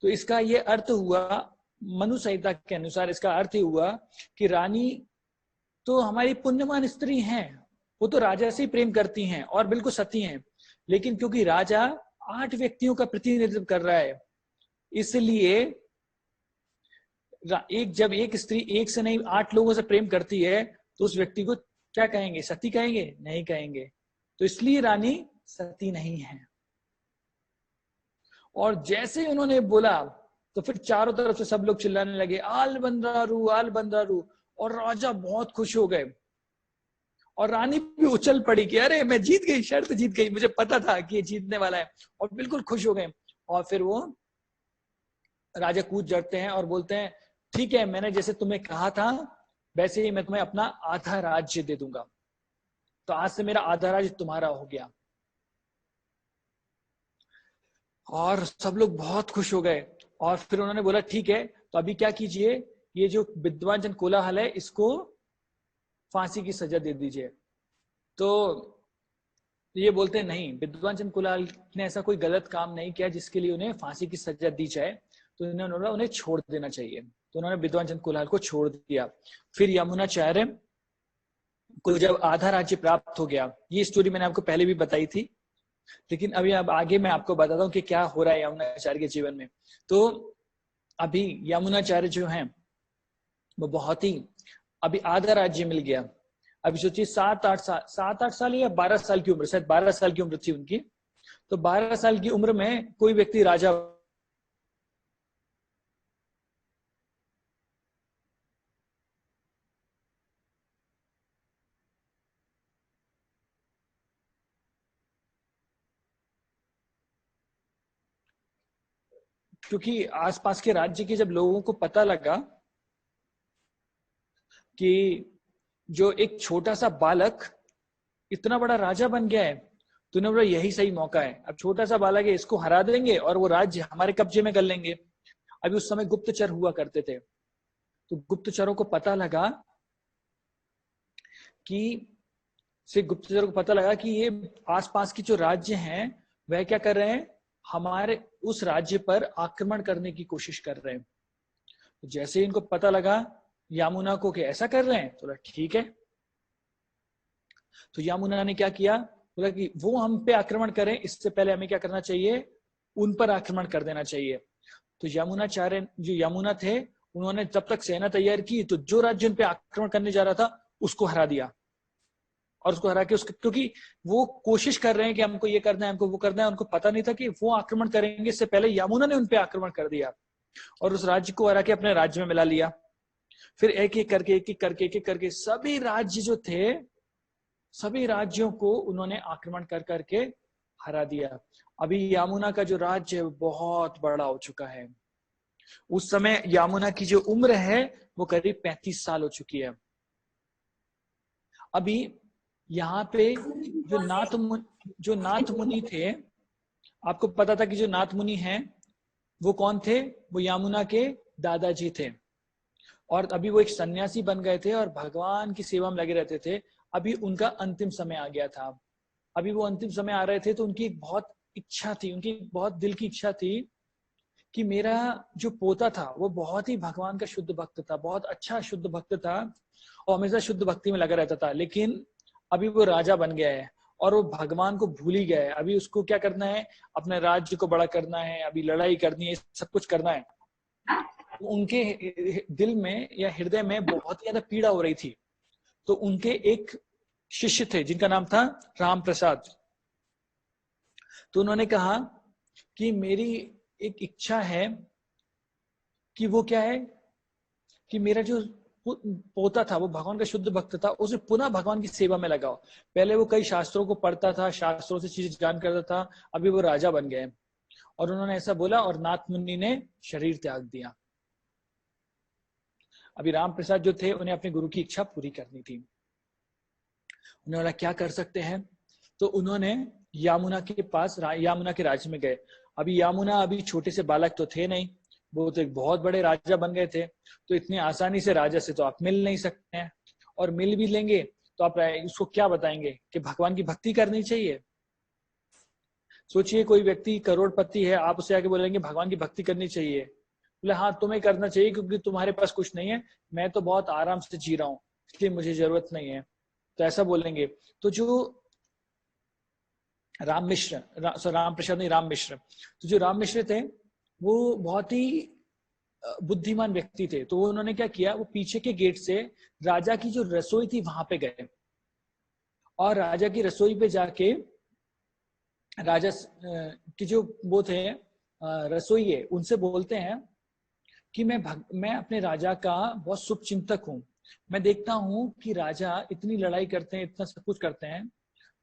तो इसका ये अर्थ हुआ, मनु संहिता के अनुसार इसका अर्थ ही हुआ कि रानी तो हमारी पुण्यवान स्त्री हैं, वो तो राजा से ही प्रेम करती हैं और बिल्कुल सती हैं, लेकिन क्योंकि राजा 8 व्यक्तियों का प्रतिनिधित्व कर रहा है, इसलिए जब एक स्त्री एक से नहीं 8 लोगों से प्रेम करती है तो उस व्यक्ति को क्या कहेंगे? सती कहेंगे? नहीं कहेंगे। तो इसलिए रानी सती नहीं है। और जैसे ही उन्होंने बोला तो फिर चारों तरफ से सब लोग चिल्लाने लगे, आल बंदारू, आल बंदारू। और राजा बहुत खुश हो गए और रानी भी उछल पड़ी कि अरे मैं जीत गई, शर्त जीत गई, मुझे पता था कि ये जीतने वाला है, और बिल्कुल खुश हो गए। और फिर वो राजा कूद जाते हैं और बोलते हैं ठीक है, मैंने जैसे तुम्हें कहा था वैसे ही मैं तुम्हें अपना आधा राज्य दे दूंगा, तो आज से मेरा आधा राज्य तुम्हारा हो गया। और सब लोग बहुत खुश हो गए। और फिर उन्होंने बोला ठीक है, तो अभी क्या कीजिए, ये जो विद्वान जन कोलाहल है इसको फांसी की सजा दे दीजिए। तो ये बोलते हैं नहीं, विद्वान जन कोलाहल ने ऐसा कोई गलत काम नहीं किया जिसके लिए उन्हें फांसी की सजा दी जाए, तो इन्होंने उन्हें छोड़ देना चाहिए। तो उन्होंने विद्वान जन कोलाहल को छोड़ दिया। फिर यमुनाचार्य को जब आधा राज्य प्राप्त हो गया, ये स्टोरी मैंने आपको पहले भी बताई थी, लेकिन अभी अब आगे मैं आपको बताता हूँ कि क्या हो रहा है यमुनाचार्य के जीवन में। तो अभी यमुनाचार्य जो हैं वो बहुत ही, अभी आधा राज्य मिल गया। अभी सोचिए 7-8 साल या 12 साल की उम्र, शायद 12 साल की उम्र थी उनकी। तो 12 साल की उम्र में कोई व्यक्ति राजा क्योंकि आसपास के राज्य के जब लोगों को पता लगा कि जो एक छोटा सा बालक इतना बड़ा राजा बन गया है, तो उन्होंने बोला यही सही मौका है, अब छोटा सा बालक है इसको हरा देंगे और वो राज्य हमारे कब्जे में कर लेंगे। अभी उस समय गुप्तचर हुआ करते थे, तो गुप्तचरों को पता लगा कि ये आसपास की जो राज्य हैं वह क्या कर रहे हैं, हमारे उस राज्य पर आक्रमण करने की कोशिश कर रहे हैं। तो जैसे ही इनको पता लगा यमुना को कि ऐसा कर रहे हैं, तो ठीक है। तो यमुना ने क्या किया, बोला कि वो हम पे आक्रमण करें इससे पहले हमें क्या करना चाहिए, उन पर आक्रमण कर देना चाहिए। तो यमुनाचार्य जो यमुना थे, उन्होंने जब तक सेना तैयार की, तो जो राज्य उन पे आक्रमण करने जा रहा था उसको हरा दिया। और उसको हरा के उसके, क्योंकि वो कोशिश कर रहे हैं कि हमको ये करना है, हमको वो करना है, उनको पता नहीं था कि वो आक्रमण करेंगे, इससे पहले यमुना ने उन पे आक्रमण कर दिया और उस राज्य को हरा के अपने राज्य में मिला लिया। फिर एक एक करके सभी राज्य जो थे, सभी राज्यों को उन्होंने आक्रमण कर करके हरा दिया। अभी यमुना का जो राज्य है बहुत बड़ा हो चुका है। उस समय यमुना की जो उम्र है वो करीब 35 साल हो चुकी है। अभी यहाँ पे जो नाथ मुनि थे, आपको पता था कि जो नाथ मुनि हैं वो कौन थे, वो यमुना के दादाजी थे। और अभी वो एक सन्यासी बन गए थे और भगवान की सेवा में लगे रहते थे। अभी उनका अंतिम समय आ गया था। अभी वो अंतिम समय आ रहे थे, तो उनकी एक बहुत इच्छा थी, उनकी बहुत दिल की इच्छा थी कि मेरा जो पोता था वो बहुत ही भगवान का शुद्ध भक्त था, बहुत अच्छा शुद्ध भक्त था और हमेशा शुद्ध भक्ति में लगा रहता था। लेकिन अभी वो राजा बन गया है और वो भगवान को भूल ही गया है। अभी उसको क्या करना है, अपने राज्य को बड़ा करना है, अभी लड़ाई करनी है, सब कुछ करना है। उनके दिल में या हृदय में बहुत ज्यादा पीड़ा हो रही थी। तो उनके एक शिष्य थे जिनका नाम था राम प्रसाद। तो उन्होंने कहा कि मेरी एक इच्छा है कि वो क्या है कि मेरा जो पोता था, वो भगवान का शुद्ध भक्त था, उसे पुनः भगवान की सेवा में लगाओ। पहले वो कई शास्त्रों को पढ़ता था, शास्त्रों से चीजें जान करता था, अभी वो राजा बन गए। और उन्होंने ऐसा बोला और नाथ मुनि ने शरीर त्याग दिया। अभी राम प्रसाद जो थे उन्हें अपने गुरु की इच्छा पूरी करनी थी। उन्होंने बोला क्या कर सकते हैं, तो उन्होंने यमुना के पास, यमुना के राज्य में गए। अभी यमुना अभी छोटे से बालक तो थे नहीं, वो तो एक बहुत बड़े राजा बन गए थे। तो इतनी आसानी से राजा से तो आप मिल नहीं सकते हैं, और मिल भी लेंगे तो आप उसको क्या बताएंगे कि भगवान की भक्ति करनी चाहिए। सोचिए कोई व्यक्ति करोड़पति है, आप उसे आके बोलेंगे भगवान की भक्ति करनी चाहिए, बोले हाँ तुम्हें करना चाहिए क्योंकि तुम्हारे पास कुछ नहीं है, मैं तो बहुत आराम से जी रहा हूँ इसलिए मुझे जरूरत नहीं है, तो ऐसा बोलेंगे। तो जो राम मिश्र, राम प्रसाद नहीं, राम मिश्र, तो जो राम मिश्र थे वो बहुत ही बुद्धिमान व्यक्ति थे। तो उन्होंने क्या किया, वो पीछे के गेट से राजा की जो रसोई थी वहां पे गए, और राजा की रसोई पे जाके राजा की जो वो थे रसोइये, उनसे बोलते हैं कि मैं अपने राजा का बहुत शुभ चिंतक हूँ, मैं देखता हूँ कि राजा इतनी लड़ाई करते हैं, इतना सब कुछ करते हैं,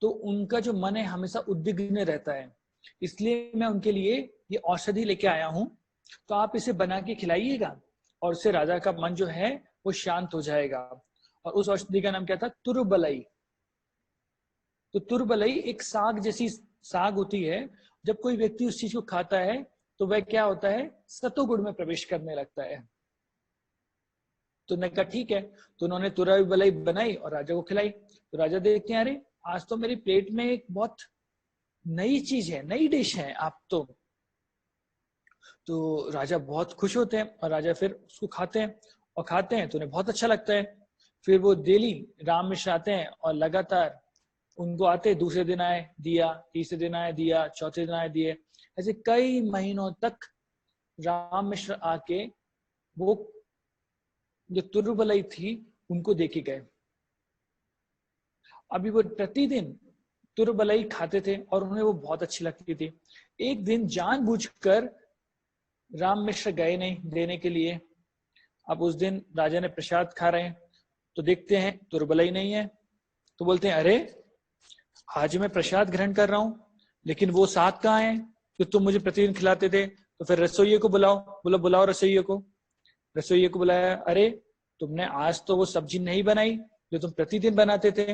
तो उनका जो मन है हमेशा उद्विग्न रहता है, इसलिए मैं उनके लिए ये औषधि लेके आया हूँ, तो आप इसे बना के खिलाइएगा और उससे राजा का मन जो है वो शांत हो जाएगा। और उस औषधि का नाम क्या था, तुरबलई। तो तुरबलई एक साग जैसी साग होती है, जब कोई व्यक्ति उस चीज को खाता है तो वह क्या होता है, सतोगुण में प्रवेश करने लगता है। तो उन्होंने कहा ठीक है, तो उन्होंने तुरबलई बनाई और राजा को खिलाई। तो राजा देखते हैं अरे आज तो मेरी प्लेट में एक बहुत नई चीज है, नई डिश है आप तो राजा बहुत खुश होते हैं और राजा फिर उसको खाते हैं, और खाते हैं तो उन्हें बहुत अच्छा लगता है। फिर वो डेली राम मिश्र आते हैं और लगातार उनको आते, दूसरे दिन आए दिया, तीसरे दिन आए दिया, चौथे दिन आए दिए, ऐसे कई महीनों तक राम मिश्र आके वो जो तुरबलई थी उनको देके गए। अभी वो प्रतिदिन तुरबलई खाते थे और उन्हें वो बहुत अच्छी लगती थी। एक दिन जानबूझकर राम मिश्र गए नहीं देने के लिए। अब उस दिन राजा ने प्रसाद खा रहे हैं तो देखते हैं तुरबलई नहीं है, तो बोलते हैं अरे आज मैं प्रसाद ग्रहण कर रहा हूं लेकिन वो साग कहाँ है जो तुम मुझे प्रतिदिन खिलाते थे। तो फिर रसोइये को बुलाओ, बोलो बुलाओ रसोइये को। रसोइये को बुलाया, अरे तुमने आज तो वो सब्जी नहीं बनाई जो तुम प्रतिदिन बनाते थे,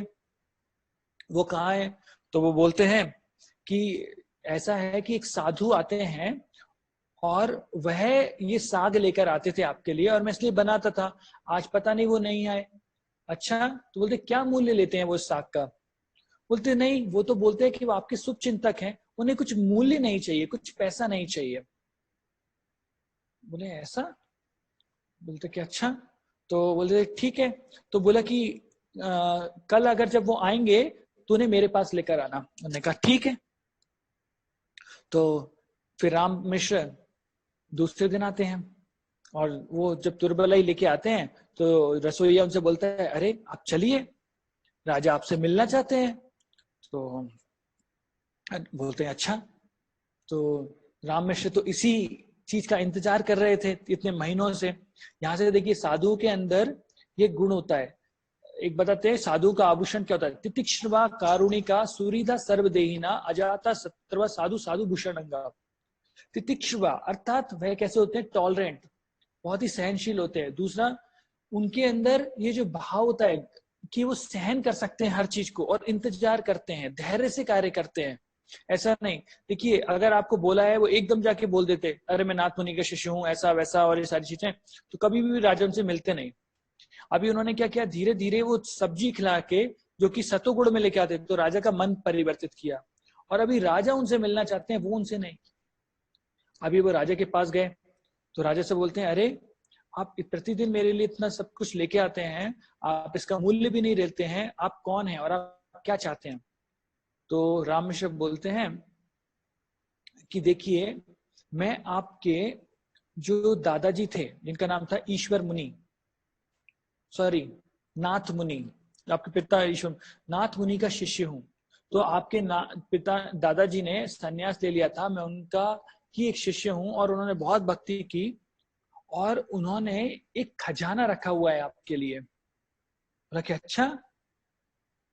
वो कहाँ है। तो वो बोलते हैं कि ऐसा है कि एक साधु आते हैं और वह ये साग लेकर आते थे आपके लिए और मैं इसलिए बनाता था, आज पता नहीं वो नहीं आए। अच्छा, तो बोलते क्या मूल्य लेते हैं वो साग का। बोलते नहीं, वो तो बोलते हैं कि वो आपके शुभ चिंतक हैं, उन्हें कुछ मूल्य नहीं चाहिए, कुछ पैसा नहीं चाहिए। बोले ऐसा, बोलते कि अच्छा, तो बोलते ठीक है। तो बोला कि कल अगर जब वो आएंगे तो उन्हें मेरे पास लेकर आना। उन्होंने कहा ठीक है। तो फिर राम मिश्र दूसरे दिन आते हैं और वो जब तुरबलई लेके आते हैं तो रसोइया उनसे बोलता है अरे आप चलिए, राजा आपसे मिलना चाहते हैं। तो बोलते हैं अच्छा। तो राम मिश्र तो इसी चीज का इंतजार कर रहे थे इतने महीनों से। यहाँ से देखिए साधु के अंदर ये गुण होता है। एक बताते हैं साधु का आभूषण क्या होता है, तितिक्षवा कारुणिका सुरीधा सर्वदेहिना अजाता सत्रवा साधु साधु भूषणंगा। तितिक्षवा अर्थात वह कैसे होते हैं, टॉलरेंट, बहुत ही सहनशील होते हैं। दूसरा, उनके अंदर ये जो भाव होता है कि वो सहन कर सकते हैं हर चीज को और इंतजार करते हैं, धैर्य से कार्य करते हैं। ऐसा नहीं, देखिए अगर आपको बोला है वो एकदम जाके बोल देते अरे मैं नाथ मुनि का शिष्य हूँ ऐसा वैसा और ये सारी चीजें, तो कभी भी राजा उनसे मिलते नहीं। अभी उन्होंने क्या किया, धीरे धीरे वो सब्जी खिला के जो कि सतोगुण में लेके आते तो राजा का मन परिवर्तित किया, और अभी राजा उनसे मिलना चाहते हैं, वो उनसे नहीं। अभी वो राजा के पास गए तो राजा से बोलते हैं अरे आप प्रतिदिन मेरे लिए इतना सब कुछ लेके आते हैं, आप इसका मूल्य भी नहीं लेते हैं, आप कौन हैं और आप क्या चाहते हैं। तो राम मिश्र बोलते हैं कि देखिए मैं आपके जो दादाजी थे जिनका नाम था ईश्वर मुनि, सॉरी नाथ मुनि, आपके पिता ईश्वर नाथ मुनि का शिष्य हूं। तो आपके पिता दादाजी ने संन्यास ले लिया था, मैं उनका ही एक शिष्य हूं और उन्होंने बहुत भक्ति की और उन्होंने एक खजाना रखा हुआ है आपके लिए। बोला कि अच्छा,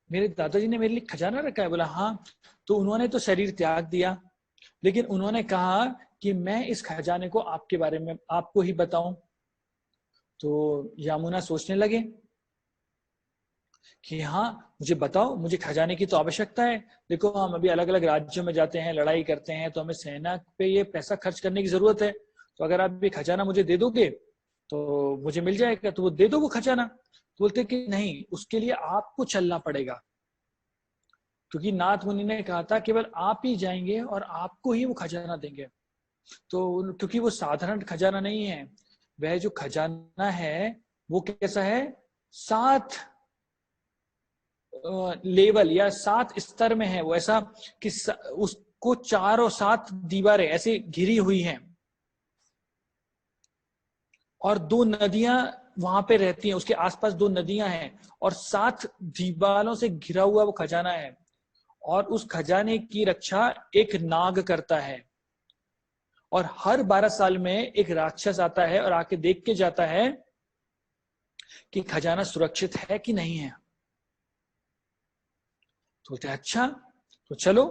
मेरे दादाजी ने मेरे लिए खजाना रखा है? बोला हाँ। तो उन्होंने तो शरीर त्याग दिया, लेकिन उन्होंने कहा कि मैं इस खजाने को आपके बारे में आपको ही बताऊं। तो यामुना सोचने लगे कि हाँ, मुझे बताओ, मुझे खजाने की तो आवश्यकता है। देखो, हम अभी अलग अलग राज्यों में जाते हैं, लड़ाई करते हैं, तो हमें सेना पे ये पैसा खर्च करने की जरूरत है। तो अगर आप ये खजाना मुझे दे दोगे तो मुझे मिल जाएगा। तो वो दे दो वो खजाना। तो बोलते कि नहीं, उसके लिए आपको चलना पड़ेगा, क्योंकि नाथ मुनि ने कहा था केवल आप ही जाएंगे और आपको ही वो खजाना देंगे। तो क्योंकि वो साधारण खजाना नहीं है, वह जो खजाना है वो कैसा है, 7 लेवल या 7 स्तर में है वो। ऐसा कि उसको 4 और 7 दीवारें ऐसे घिरी हुई हैं, और 2 नदियां वहां पे रहती हैं, उसके आसपास 2 नदियां हैं, और 7 दीवारों से घिरा हुआ वो खजाना है। और उस खजाने की रक्षा एक नाग करता है, और हर 12 साल में एक राक्षस आता है और आके देख के जाता है कि खजाना सुरक्षित है कि नहीं है। तो बोलते अच्छा, तो चलो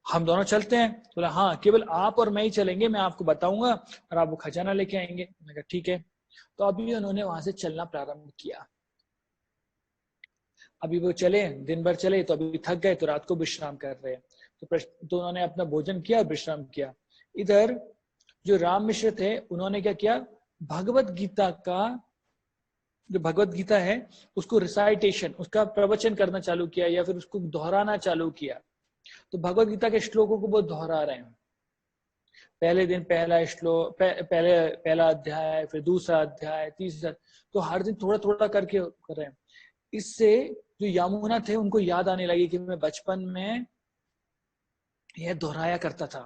हम दोनों चलते हैं। तो बोला हाँ, केवल आप और मैं ही चलेंगे, मैं आपको बताऊंगा और आप वो खजाना लेके आएंगे। मैंने कहा ठीक है। तो अभी उन्होंने वहां से चलना प्रारंभ किया। अभी वो चले, दिन भर चले, तो अभी थक गए, तो रात को विश्राम कर रहे हैं। तो उन्होंने अपना भोजन किया और विश्राम किया। इधर जो राम मिश्र थे, उन्होंने क्या किया, भगवत गीता का जो भगवत गीता है उसको रिसाइटेशन, उसका प्रवचन करना चालू किया, या फिर उसको दोहराना चालू किया। तो भगवत गीता के श्लोकों को वो दोहरा रहे हैं। पहले दिन पहला श्लोक, पहला अध्याय, फिर दूसरा अध्याय, तीसरा, तो हर दिन थोड़ा थोड़ा करके कर रहे हैं। इससे जो यमुना थे उनको याद आने लगी कि मैं बचपन में यह दोहराया करता था।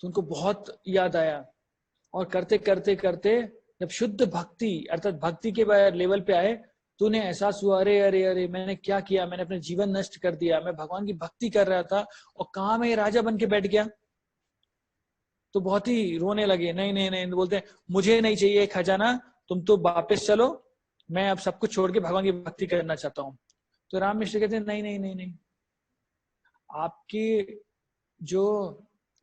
तो उनको बहुत याद आया, और करते करते करते जब शुद्ध भक्ति अर्थात भक्ति के लेवल पे आए, तो उन्हें एहसास हुआ, अरे अरे अरे, मैंने क्या किया, मैंने अपना जीवन नष्ट कर दिया। मैं भगवान की भक्ति कर रहा था और कहाँ मैं राजा बन के बैठ गया। तो बहुत ही रोने लगे, नहीं नहीं नहीं, बोलते मुझे नहीं चाहिए खजाना, तुम तो वापस चलो, मैं अब सब कुछ छोड़ के भगवान की भक्ति करना चाहता हूँ। तो राम मिश्र कहते हैं नहीं नहीं नहीं नहीं, आपकी जो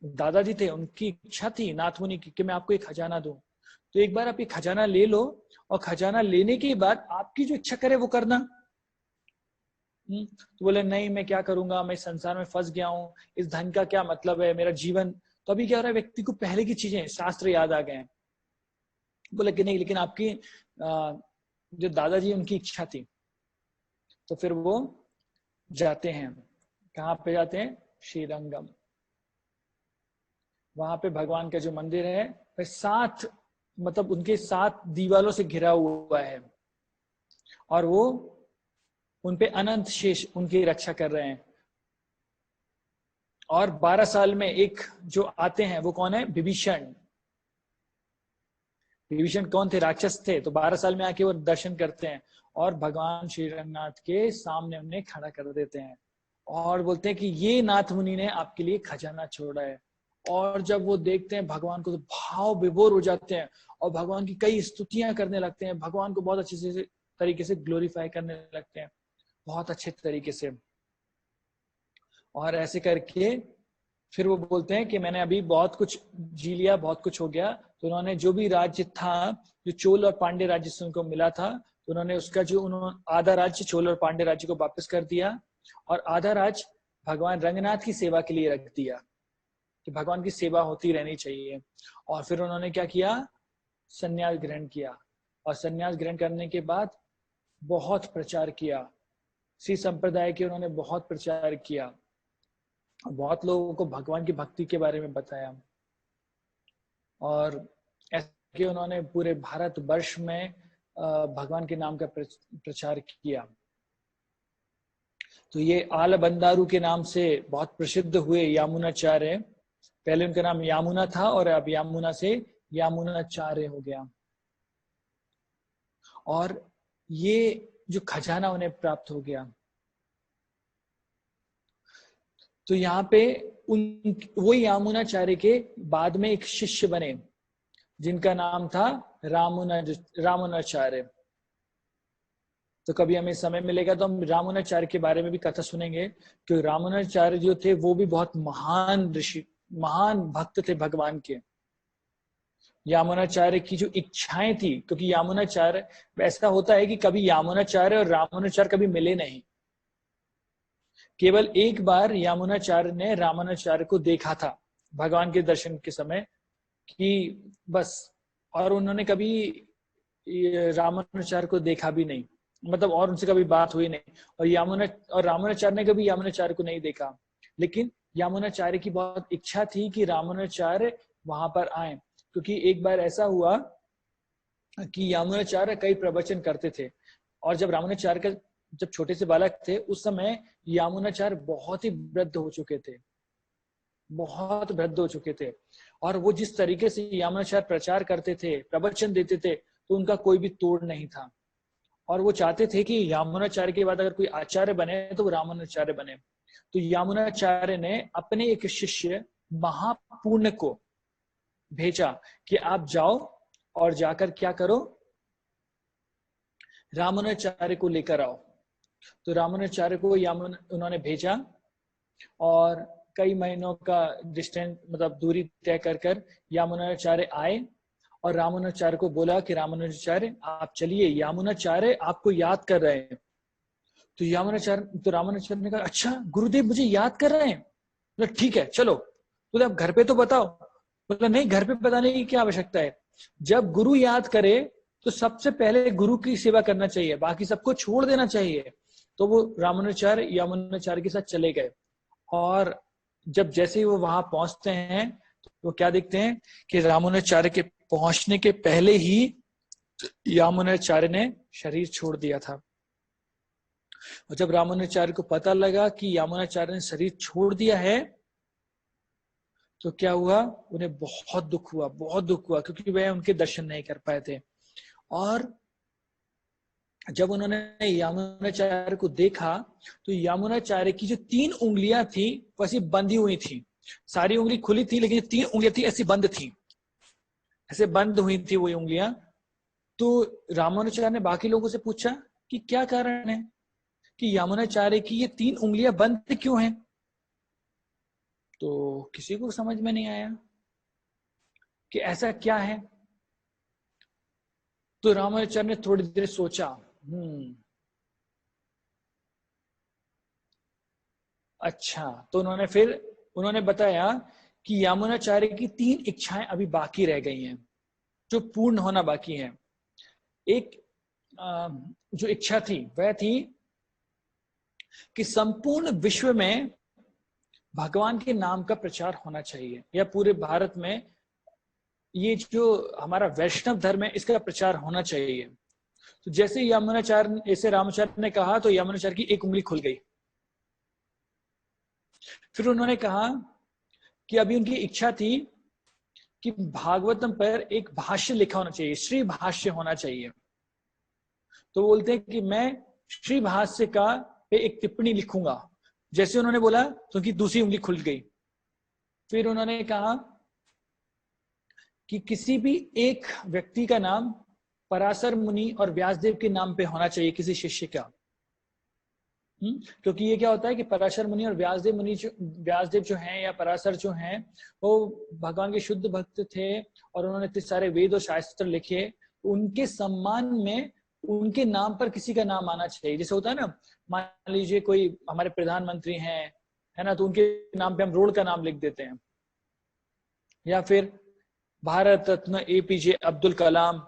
दादाजी थे उनकी इच्छा थी नाथ मुनि की कि मैं आपको एक खजाना दूं। तो एक बार आप ये खजाना ले लो, और खजाना लेने के बाद आपकी जो इच्छा करे वो करना। तो बोले नहीं, मैं क्या करूंगा, मैं संसार में फंस गया हूँ, इस धन का क्या मतलब है, मेरा जीवन। तो अभी क्या हो रहा है, व्यक्ति को पहले की चीजें, शास्त्र याद आ गए हैं। बोले कि नहीं, लेकिन आपकी जो दादाजी उनकी इच्छा थी। तो फिर वो जाते हैं, कहाँ पे जाते हैं, श्रीरंगम। वहां पे भगवान का जो मंदिर है वह 7 मतलब उनके 7 दीवालों से घिरा हुआ है, और वो उनपे अनंत शेष उनकी रक्षा कर रहे हैं। और 12 साल में एक जो आते हैं वो कौन है, विभीषण। विभीषण कौन थे, राक्षस थे। तो 12 साल में आके वो दर्शन करते हैं और भगवान श्री रंगनाथ के सामने उन्हें खड़ा कर देते हैं, और बोलते हैं कि ये नाथ मुनि ने आपके लिए खजाना छोड़ा है। और जब वो देखते हैं भगवान को तो भाव विभोर हो जाते हैं, और भगवान की कई स्तुतियां करने लगते हैं, भगवान को बहुत अच्छे से तरीके से ग्लोरीफाई करने लगते हैं, बहुत अच्छे तरीके से। और ऐसे करके फिर वो बोलते हैं कि मैंने अभी बहुत कुछ जी लिया, बहुत कुछ हो गया। तो उन्होंने जो भी राज्य था, जो चोल और पांडे राज्य से उनको मिला था, तो उन्होंने उसका जो उन्होंने आधा राज्य चोल और पांडे राज्य को वापस कर दिया, और आधा राज्य भगवान रंगनाथ की सेवा के लिए रख दिया कि भगवान की सेवा होती रहनी चाहिए। और फिर उन्होंने क्या किया, संन्यास ग्रहण किया, और संन्यास ग्रहण करने के बाद बहुत प्रचार किया, श्री संप्रदाय के उन्होंने बहुत प्रचार किया, बहुत लोगों को भगवान की भक्ति के बारे में बताया, और ऐसे उन्होंने पूरे भारत वर्ष में भगवान के नाम का प्रचार किया। तो ये आल बंदारू के नाम से बहुत प्रसिद्ध हुए यामुनाचार्य। पहले उनका नाम यामुना था और अब यामुना से यामुनाचार्य हो गया। और ये जो खजाना उन्हें प्राप्त हो गया, तो यहाँ पे वो यामुनाचार्य के बाद में एक शिष्य बने जिनका नाम था रामानुजाचार्य। तो कभी हमें समय मिलेगा तो हम रामानुजाचार्य के बारे में भी कथा सुनेंगे, क्योंकि रामानुजाचार्य जो थे वो भी बहुत महान ऋषि, महान भक्त थे भगवान के। यामुनाचार्य की जो इच्छाएं थी, क्योंकि यामुनाचार्य, ऐसा होता है कि कभी यामुनाचार्य और रामानुजाचार्य कभी मिले नहीं। केवल एक बार यामुनाचार्य ने रामानुजाचार्य को देखा था भगवान के दर्शन के समय, कि बस, और उन्होंने कभी रामानुजाचार्य को देखा भी नहीं, मतलब और उनसे कभी बात हुई नहीं। और रामानुजाचार्य ने कभी यामुनाचार्य को नहीं देखा। लेकिन यामुनाचार्य की बहुत इच्छा थी कि रामानुजाचार्य वहां पर आए, क्योंकि एक बार ऐसा हुआ कि यामुनाचार्य कई प्रवचन करते थे, और जब रामानुजाचार्य का जब छोटे से बालक थे उस समय यामुनाचार्य बहुत ही वृद्ध हो चुके थे, बहुत वृद्ध हो चुके थे। और वो जिस तरीके से यामुनाचार्य प्रचार करते थे, प्रवचन देते थे, तो उनका कोई भी तोड़ नहीं था। और वो चाहते थे कि यामुनाचार्य के बाद अगर कोई आचार्य बने तो वो रामानुजाचार्य बने। तो यामुनाचार्य ने अपने एक शिष्य महापूर्ण को भेजा कि आप जाओ और जाकर क्या करो, रामानुजाचार्य को लेकर आओ। तो रामानुजाचार्य को उन्होंने भेजा, और कई महीनों का डिस्टेंस, मतलब दूरी तय कर यामुनाचार्य आए और रामानुजाचार्य को बोला कि रामानुजाचार्य आप चलिए, यामुनाचार्य आपको याद कर रहे हैं। तो रामानुजाचार्य ने कहा, अच्छा गुरुदेव मुझे याद कर रहे हैं? बोला ठीक है चलो। बोले आप घर पे तो बताओ। बोला नहीं, घर पे बताने की क्या आवश्यकता है, जब गुरु याद करे तो सबसे पहले गुरु की सेवा करना चाहिए, बाकी सबको छोड़ देना चाहिए। तो वो रामानुजाचार्य यामुनाचार्य के साथ चले गए, और जब जैसे ही वो वहां पहुंचते हैं तो वो क्या देखते हैं कि रामानुजाचार्य के पहुंचने के पहले ही यामुनाचार्य ने शरीर छोड़ दिया था। और जब रामानुजाचार्य को पता लगा कि यामुनाचार्य ने शरीर छोड़ दिया है, तो क्या हुआ, उन्हें बहुत दुख हुआ, बहुत दुख हुआ, क्योंकि वह उनके दर्शन नहीं कर पाए थे। और जब उन्होंने यामुनाचार्य को देखा तो यामुनाचार्य की जो 3 उंगलियां थी वैसी बंधी हुई थी, सारी उंगली खुली थी लेकिन 3 उंगलियां थी ऐसी बंद थी, ऐसे बंद हुई थी वो उंगलियां। तो रामानुजाचार्य ने बाकी लोगों से पूछा कि क्या कारण है कि यामुनाचार्य की ये 3 उंगलियां बंद क्यों हैं? तो किसी को समझ में नहीं आया कि ऐसा क्या है। तो रामानुजाचार्य ने थोड़ी देर सोचा, अच्छा। तो उन्होंने बताया कि यामुनाचार्य की 3 इच्छाएं अभी बाकी रह गई हैं, जो पूर्ण होना बाकी है। एक जो इच्छा थी वह थी कि संपूर्ण विश्व में भगवान के नाम का प्रचार होना चाहिए, या पूरे भारत में ये जो हमारा वैष्णव धर्म है इसका प्रचार होना चाहिए। तो जैसे रामानुजाचार्य ने कहा तो यामुनाचार्य की 1 उंगली खुल गई। फिर उन्होंने कहा कि अभी उनकी इच्छा थी कि भागवतम पर एक भाष्य लिखा होना चाहिए, श्री भाष्य होना चाहिए। तो बोलते हैं कि मैं श्री भाष्य का पे एक टिप्पणी लिखूंगा। जैसे उन्होंने बोला तो उनकी दूसरी उंगली खुल गई। फिर उन्होंने कहा कि किसी भी एक व्यक्ति का नाम पराशर मुनि और व्यासदेव के नाम पे होना चाहिए, किसी शिष्य का। क्योंकि ये क्या होता है कि पराशर मुनि और व्यासदेव जो हैं या पराशर जो हैं वो भगवान के शुद्ध भक्त थे, और उन्होंने इतने सारे वेद और शास्त्र लिखे। उनके सम्मान में उनके नाम पर किसी का नाम आना चाहिए। जैसे होता है ना, मान लीजिए कोई हमारे प्रधानमंत्री हैं, है ना, तो उनके नाम पे हम रोड का नाम लिख देते हैं। या फिर भारत रत्न APJ अब्दुल कलाम,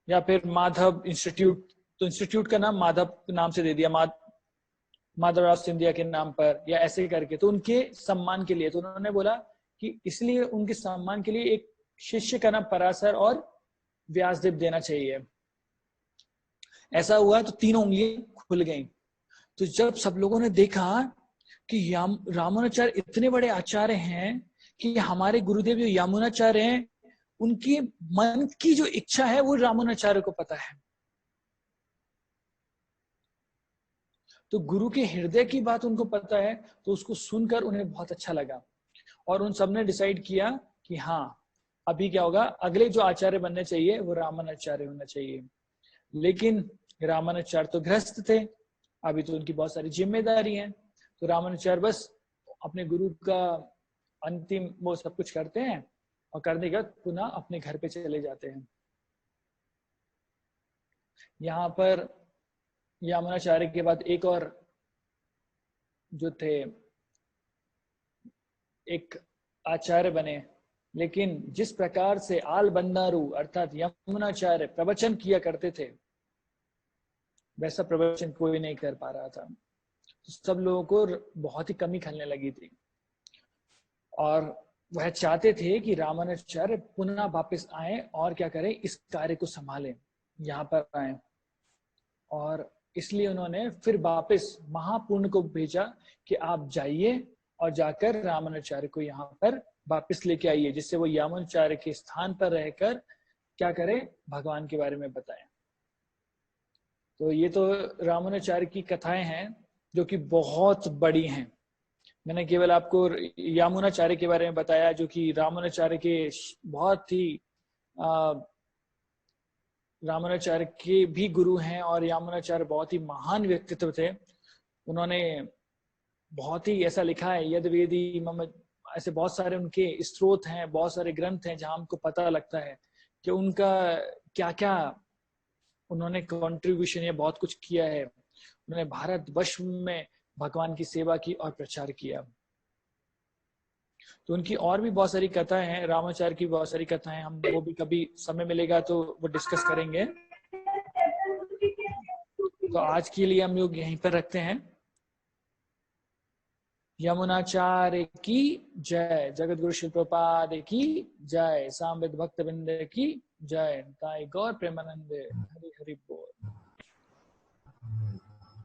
या फिर माधव इंस्टीट्यूट, तो इंस्टीट्यूट का नाम माधव के नाम से दे दिया, माधवराव सिंधिया के नाम पर, या ऐसे करके। तो उनके सम्मान के लिए, तो उन्होंने बोला कि इसलिए उनके सम्मान के लिए एक शिष्य का नाम पराशर और व्यासदेव देना चाहिए। ऐसा हुआ तो 3 उंगलियां खुल गईं। तो जब सब लोगों ने देखा कि रामानुजाचार्य इतने बड़े आचार्य हैं कि हमारे गुरुदेव जो यामुनाचार्य हैं, उनकी मन की जो इच्छा है वो रामानुजाचार्य को पता है। तो गुरु के हृदय की बात उनको पता है, तो उसको सुनकर उन्हें बहुत अच्छा लगा। और उन सबने डिसाइड किया कि हाँ, अभी क्या होगा, अगले जो आचार्य बनने चाहिए वो रामानुजाचार्य होना चाहिए, लेकिन रामानुजाचार्य तो गृहस्थ थे, अभी तो उनकी बहुत सारी जिम्मेदारी है, तो रामानुजाचार्य बस अपने गुरु का अंतिम वो सब कुछ करते हैं और करने के बाद पुनः अपने घर पे चले जाते हैं। यहाँ पर यामुनाचार्य के बाद एक और जो थे, एक आचार्य बने, लेकिन जिस प्रकार से आल बंदारू अर्थात यमुनाचार्य प्रवचन किया करते थे वैसा प्रवचन कोई नहीं कर पा रहा था, तो सब लोगों को बहुत ही कमी खलने लगी थी और वह चाहते थे कि रामानुजाचार्य पुनः वापस आए और क्या करें, इस कार्य को संभालें, यहाँ पर आए। और इसलिए उन्होंने फिर वापस महापूर्ण को भेजा कि आप जाइए और जाकर रामानुजाचार्य को यहाँ पर वापस लेके आइए, जिससे वो यामुनाचार्य के स्थान पर रहकर क्या करें, भगवान के बारे में बताएं। तो ये तो रामानुजाचार्य की कथाएं हैं जो कि बहुत बड़ी हैं। मैंने केवल आपको यामुनाचार्य के बारे में बताया जो कि रामानुजाचार्य के बहुत ही रामानुजाचार्य के भी गुरु हैं और यामुनाचार्य बहुत ही महान व्यक्तित्व थे। उन्होंने बहुत ही ऐसा लिखा है, यद वेदी मम, ऐसे बहुत सारे उनके स्रोत हैं, बहुत सारे ग्रंथ हैं जहां हमको पता लगता है कि उनका क्या क्या उन्होंने कंट्रीब्यूशन या बहुत कुछ किया है। उन्होंने भारत वर्ष में भगवान की सेवा की और प्रचार किया। तो उनकी और भी बहुत सारी कथाएं हैं, रामाचार्य की बहुत सारी कथाएं, हम वो भी कभी समय मिलेगा तो वो डिस्कस करेंगे। तो आज के लिए हम लोग यहीं पर रखते हैं। यमुनाचार्य की जय, जगत गुरु शिल प्रपाद की जय, सामवेद भक्त बिंद की जय, ताई गौर प्रेमानंद, हरि हरि बोल।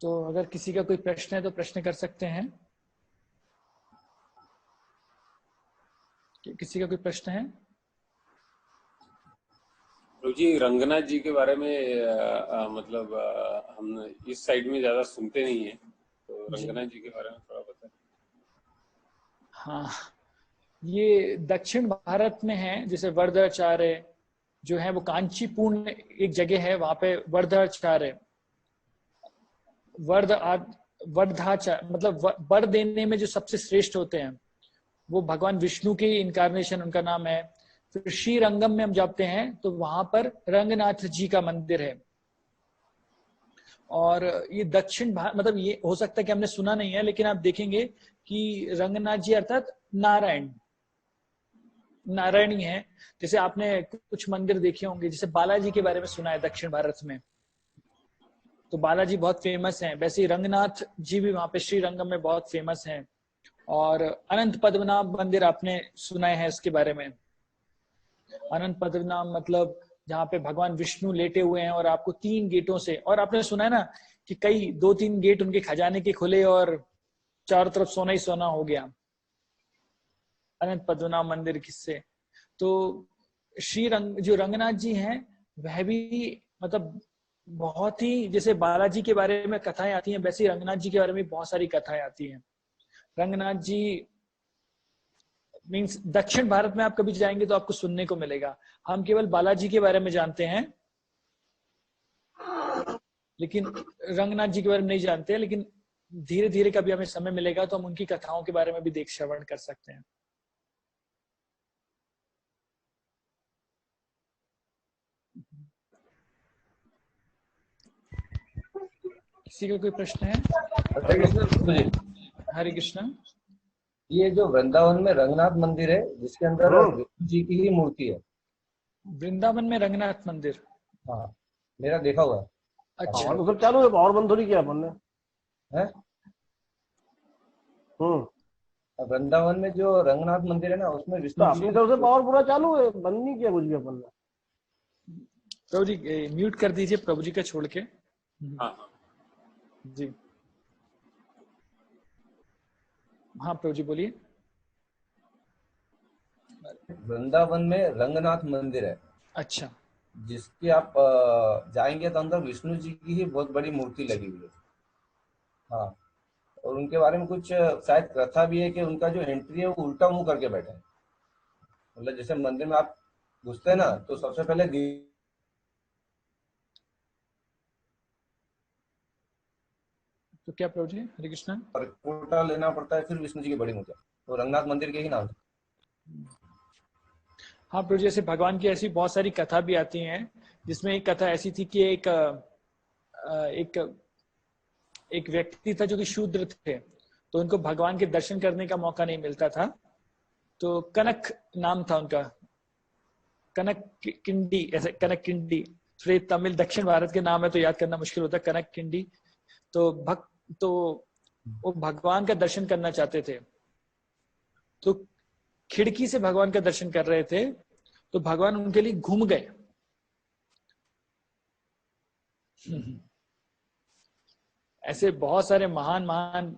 तो अगर किसी का कोई प्रश्न है तो प्रश्न कर सकते हैं। किसी का कोई प्रश्न है? जी रंगनाथ जी के बारे में मतलब हम इस साइड में ज्यादा सुनते नहीं है, तो रंगनाथ जी के बारे में थोड़ा बताएं। हाँ, ये दक्षिण भारत में है। जैसे वर्धाचार्य जो है वो कांचीपुर एक जगह है, वहां पे वर्धाचार्य, वर्धाचार्य मतलब वर देने में जो सबसे श्रेष्ठ होते हैं वो भगवान विष्णु की इनकारनेशन, उनका नाम है। फिर श्रीरंगम में हम जाते हैं तो वहां पर रंगनाथ जी का मंदिर है। और ये दक्षिण भारत, मतलब ये हो सकता है कि हमने सुना नहीं है, लेकिन आप देखेंगे कि रंगनाथ जी अर्थात नारायणी है। जैसे आपने कुछ मंदिर देखे होंगे, जैसे बालाजी के बारे में सुना है दक्षिण भारत में, तो बालाजी बहुत फेमस हैं। वैसे ही रंगनाथ जी भी वहां पे श्रीरंगम में बहुत फेमस हैं। और अनंत पद्मनाभ मंदिर आपने सुना है इसके बारे में। अनंत पद्मनाभ मतलब जहाँ पे भगवान विष्णु लेटे हुए हैं और आपको 3 गेटों से, और आपने सुना है ना कि कई 2-3 गेट उनके खजाने के खुले और चारों तरफ सोना ही सोना हो गया, अनंत पद्मनाभ मंदिर किससे। तो जो रंगनाथ जी हैं वह भी मतलब बहुत ही, जैसे बालाजी के बारे में कथाएं आती हैं वैसे ही रंगनाथ जी के बारे में बहुत सारी कथाएं आती हैं। रंगनाथ जी मीन्स दक्षिण भारत में आप कभी जाएंगे तो आपको सुनने को मिलेगा। हम केवल बालाजी के बारे में जानते हैं, लेकिन रंगनाथ जी के बारे में नहीं जानते हैं। लेकिन धीरे धीरे कभी हमें समय मिलेगा तो हम उनकी कथाओं के बारे में भी देख श्रवण कर सकते हैं। किसी का कोई प्रश्न है? हरे कृष्ण। ये जो वृंदावन में रंगनाथ मंदिर है जिसके अंदर विष्णु जी की ही मूर्ति है। वृंदावन में रंगनाथ मंदिर? हाँ, मेरा देखा हुआ है। अच्छा, तो फिर चालू है, और बंद थोड़ी किया अपन ने है। वृंदावन में जो रंगनाथ मंदिर है ना, उसमें विष्णु तो अपनी तरफ से पावर पूरा चालू है, बंद नहीं किया कुछ भी अपन ने। प्रभु जी म्यूट कर दीजिए, प्रभु जी का छोड़ के। हाँ जी हाँ प्रभु जी बोलिए। वृंदावन में रंगनाथ मंदिर है। अच्छा, जिसके आप जाएंगे तो अंदर विष्णु जी की ही बहुत बड़ी मूर्ति लगी हुई है। हाँ, और उनके बारे में कुछ शायद कथा भी है कि उनका जो एंट्री है वो उल्टा मुंह करके बैठे हैं। मतलब जैसे मंदिर में आप घुसते ना तो सबसे पहले तो क्या प्रभु जी, हरे कृष्णा, कोटा लेना पड़ता है, फिर विष्णु जी की बड़ी मूर्ति। तो रंगनाथ मंदिर के ही नाम। हाँ प्रभु जी, जैसे भगवान की ऐसी बहुत सारी कथा भी आती हैं, जिसमें एक कथा ऐसी थी कि एक व्यक्ति था जो कि शूद्र थे, तो उनको भगवान के दर्शन करने का मौका नहीं मिलता था। तो कनक नाम था उनका, कनक किंडी, ऐसे कनक किंडी, थोड़े तमिल दक्षिण भारत के नाम है तो याद करना मुश्किल होता है, कनक किंडी। तो वो भगवान का दर्शन करना चाहते थे, तो खिड़की से भगवान का दर्शन कर रहे थे, तो भगवान उनके लिए घूम गए। ऐसे बहुत सारे महान